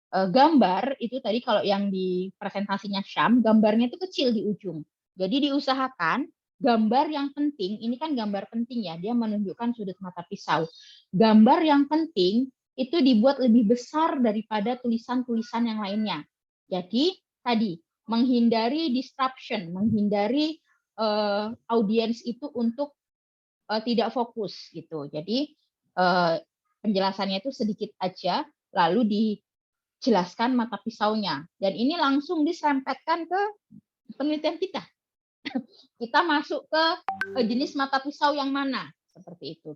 gambar itu tadi kalau yang di presentasinya Syam, gambarnya itu kecil di ujung. Jadi diusahakan gambar yang penting, ini kan gambar penting ya, dia menunjukkan sudut mata pisau. Gambar yang penting itu dibuat lebih besar daripada tulisan-tulisan yang lainnya. Jadi tadi menghindari disruption, menghindari audiens itu untuk tidak fokus gitu. Jadi penjelasannya itu sedikit aja, lalu dijelaskan mata pisaunya. Dan ini langsung diserempetkan ke penelitian kita. Kita masuk ke jenis mata pisau yang mana, seperti itu.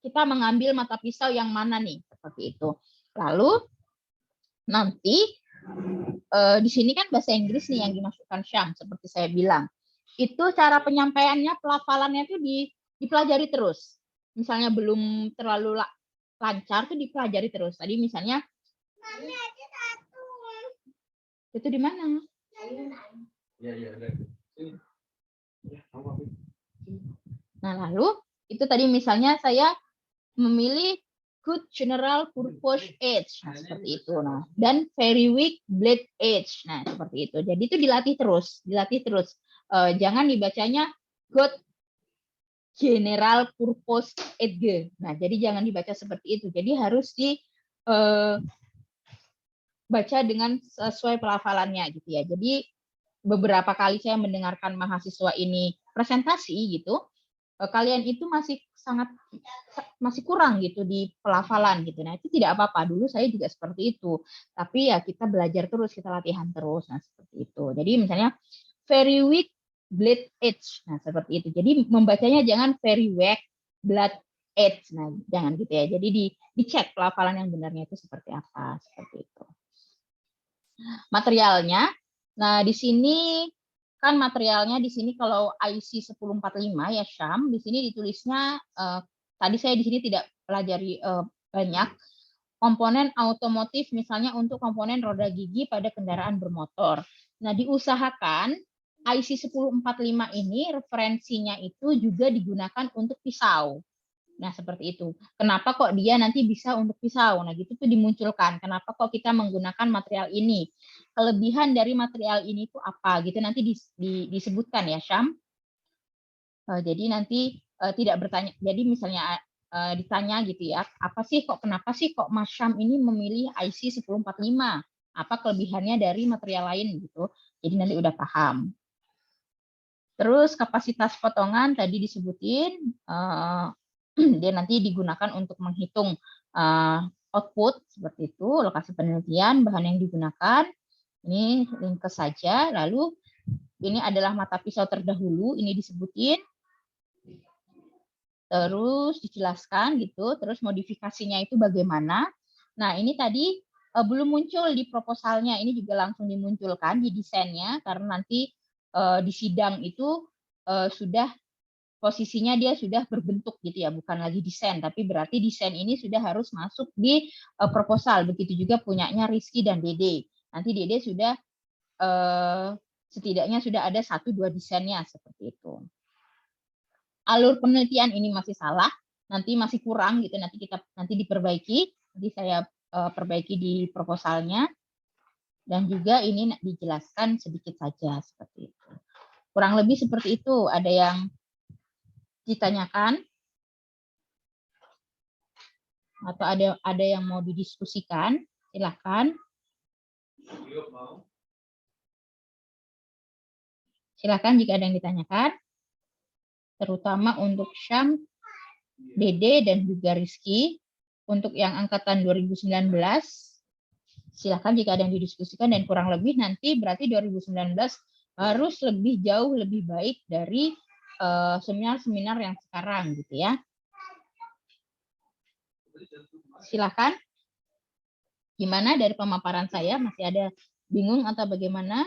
Kita mengambil mata pisau yang mana nih, seperti itu. Lalu Nanti di sini kan bahasa Inggris nih yang dimasukkan Syam, seperti saya bilang. Itu cara penyampaiannya, pelafalannya itu dipelajari terus. Misalnya belum terlalu lancar tuh dipelajari terus. Tadi misalnya Mami ada satu. itu di mana? Nah, lalu itu tadi misalnya saya memilih good general purpose age. Nah, seperti itu. Nah, dan very weak blade age. Nah, seperti itu. Jadi itu dilatih terus, jangan dibacanya good general purpose age. Nah, jadi jangan dibaca seperti itu. Jadi harus dibaca dengan sesuai pelafalannya gitu ya. Jadi beberapa kali saya mendengarkan mahasiswa ini presentasi gitu, kalian itu masih kurang gitu di pelafalan gitu. Nah, itu tidak apa-apa. Dulu saya juga seperti itu. Tapi ya kita belajar terus, kita latihan terus. Nah, seperti itu. Jadi misalnya very weak blood edge. Nah, seperti itu. Jadi membacanya jangan very weak blood edge. Nah, jangan gitu ya. Jadi dicek pelafalan yang benarnya itu seperti apa, seperti itu. Materialnya, nah di sini kan materialnya di sini kalau IC 1045 ya Syam, di sini ditulisnya tadi saya di sini tidak pelajari banyak komponen otomotif, misalnya untuk komponen roda gigi pada kendaraan bermotor. Nah, diusahakan IC 1045 ini referensinya itu juga digunakan untuk pisau. Nah, seperti itu. Kenapa kok dia nanti bisa untuk pisau? Nah, gitu tuh dimunculkan. Kenapa kok kita menggunakan material ini? Kelebihan dari material ini itu apa? Gitu nanti disebutkan ya, Syam. Jadi nanti tidak bertanya. Jadi misalnya ditanya gitu ya, kenapa sih kok Mas Syam ini memilih IC 1045? Apa kelebihannya dari material lain gitu. Jadi nanti udah paham. Terus kapasitas potongan tadi disebutin, dia nanti digunakan untuk menghitung output seperti itu, lokasi penelitian, bahan yang digunakan. Ini ringkas saja. Lalu ini adalah mata pisau terdahulu, ini disebutin. Terus dijelaskan gitu, terus modifikasinya itu bagaimana. Nah, ini tadi belum muncul di proposalnya, ini juga langsung dimunculkan di desainnya karena nanti di sidang itu sudah posisinya dia sudah berbentuk gitu ya, bukan lagi desain, tapi berarti desain ini sudah harus masuk di proposal. Begitu juga punyanya Rizky dan Dede. Nanti Dede sudah setidaknya sudah ada 1-2 desainnya seperti itu. Alur penelitian ini masih salah, nanti masih kurang gitu, nanti diperbaiki, nanti saya perbaiki di proposalnya, dan juga ini dijelaskan sedikit saja seperti itu. Kurang lebih seperti itu. Ada yang ditanyakan atau ada yang mau didiskusikan, silakan. Silakan jika ada yang ditanyakan, terutama untuk Syam, Dede, dan juga Rizky. Untuk yang angkatan 2019, silakan jika ada yang didiskusikan, dan kurang lebih nanti berarti 2019 harus lebih jauh lebih baik dari seminar-seminar yang sekarang gitu ya. Silakan. Gimana dari pemaparan saya? Masih ada bingung atau bagaimana?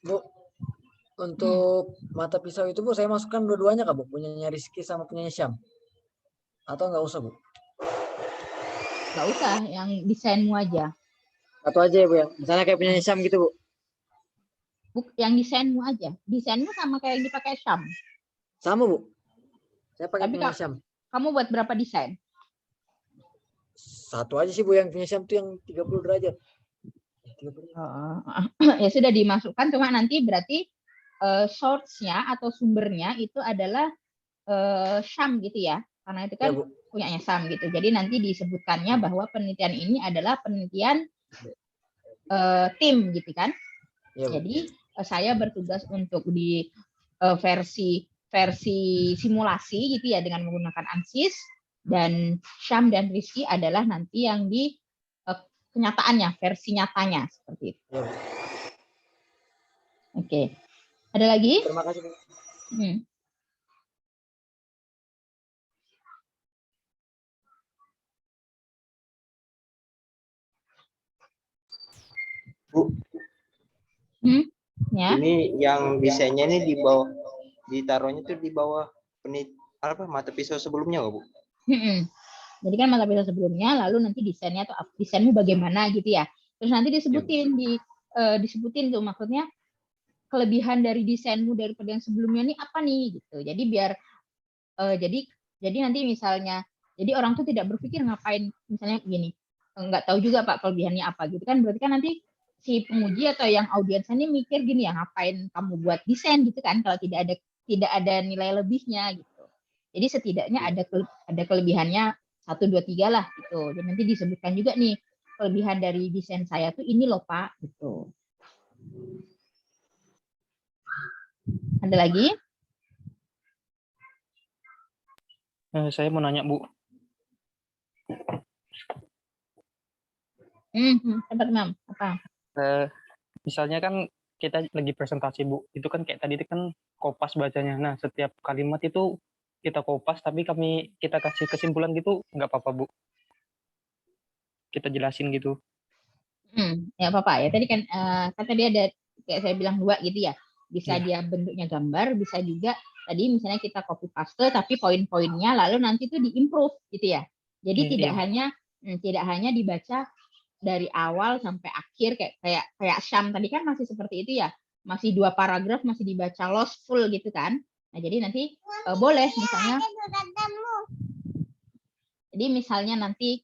Bu, untuk mata pisau itu Bu, saya masukkan dua-duanya Kak Bu? Punyanya Rizky sama punyanya Syam? Atau nggak usah Bu? Nggak usah, yang desainmu aja. Satu aja ya Bu ya? Misalnya kayak punyanya Syam gitu Bu? Yang desainmu aja. Desainmu sama kayak yang dipakai Syam. Sama Bu. Saya pakai Tapi punya Syam. Kamu buat berapa desain? Satu aja sih Bu, yang punya Syam tuh yang 30 derajat. Ya sudah dimasukkan, cuma nanti berarti source-nya atau sumbernya itu adalah Syam gitu ya. Karena itu kan Ya, punyanya Syam gitu. Jadi nanti disebutkannya bahwa penelitian ini adalah penelitian tim gitu kan. Ya, jadi saya bertugas untuk di versi simulasi gitu ya dengan menggunakan ANSYS, dan Syam dan Rizky adalah nanti yang di kenyataannya, versi nyatanya seperti itu. Ya. Oke. Ada lagi? Terima kasih. Bu, Ya. ini yang desainnya ini di bawah, ditaruhnya tuh di bawah mata pisau sebelumnya nggak, Bu? Jadi kan mata pisau sebelumnya, lalu nanti desainnya atau desainmu bagaimana gitu ya. Terus nanti disebutin tuh maksudnya kelebihan dari desainmu daripada yang sebelumnya nih apa nih gitu. Jadi biar jadi nanti misalnya jadi orang tuh tidak berpikir ngapain misalnya gini, nggak tahu juga Pak kelebihannya apa gitu kan, berarti kan nanti si penguji atau yang audiens ini mikir gini ya, ngapain kamu buat desain gitu kan kalau tidak ada nilai lebihnya gitu. Jadi setidaknya ada kelebihannya 1, 2, 3 lah gitu. Dan nanti disebutkan juga nih kelebihan dari desain saya tuh ini loh Pak gitu. Ada lagi? Saya mau nanya, Bu. Cepat Mam, apa? Misalnya kan kita lagi presentasi, Bu. Itu kan kayak tadi itu kan kopas bacanya. Nah, setiap kalimat itu kita kopas, tapi kita kasih kesimpulan gitu, nggak apa-apa, Bu. Kita jelasin gitu. Ya apa-apa ya. Tadi kan tadi ada kayak saya bilang 2 gitu ya. Bisa Iya. dia bentuknya gambar, bisa juga tadi misalnya kita copy paste tapi poin-poinnya lalu nanti itu diimprove gitu ya. Jadi Iya. tidak hanya dibaca dari awal sampai akhir kayak Syam tadi kan masih seperti itu ya. Masih 2 paragraf masih dibaca lost full gitu kan. Nah, jadi nanti boleh misalnya nanti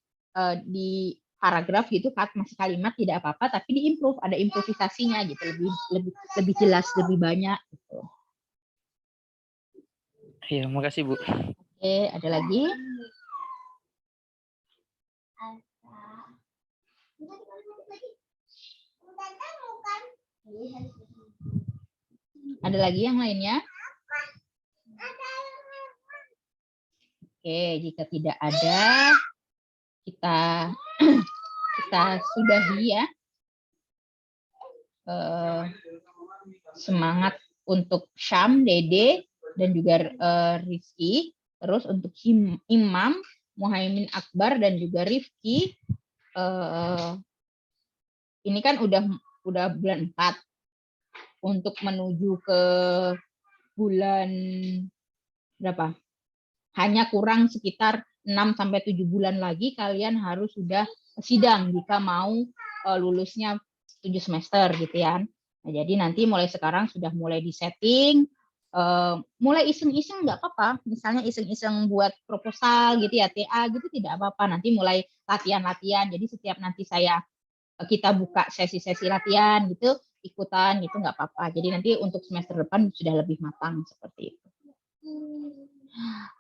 di paragraf gitu masih kalimat tidak apa-apa tapi diimprove, ada improvisasinya gitu, lebih jelas, lebih banyak gitu. Iya, makasih, Bu. Oke, ada lagi? Ada lagi yang lainnya? Oke, jika tidak ada, kita sudahi ya. Semangat untuk Syam, Dede, dan juga Rizky. Terus untuk Imam, Muhaimin Akbar, dan juga Rifki. Ini kan udah bulan 4. Untuk menuju ke bulan berapa? Hanya kurang sekitar 6-7 bulan lagi kalian harus sudah sidang jika mau lulusnya 7 semester gitu ya. Nah, jadi nanti mulai sekarang sudah mulai disetting, mulai iseng-iseng nggak apa-apa. Misalnya iseng-iseng buat proposal gitu ya, TA gitu tidak apa-apa. Nanti mulai latihan-latihan. Jadi setiap nanti kita buka sesi-sesi latihan gitu, ikutan gitu nggak apa-apa. Jadi nanti untuk semester depan sudah lebih matang seperti itu.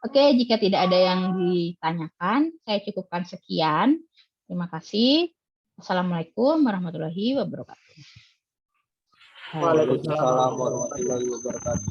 Oke, jika tidak ada yang ditanyakan, saya cukupkan sekian. Terima kasih. Assalamualaikum warahmatullahi wabarakatuh. Waalaikumsalam warahmatullahi wabarakatuh.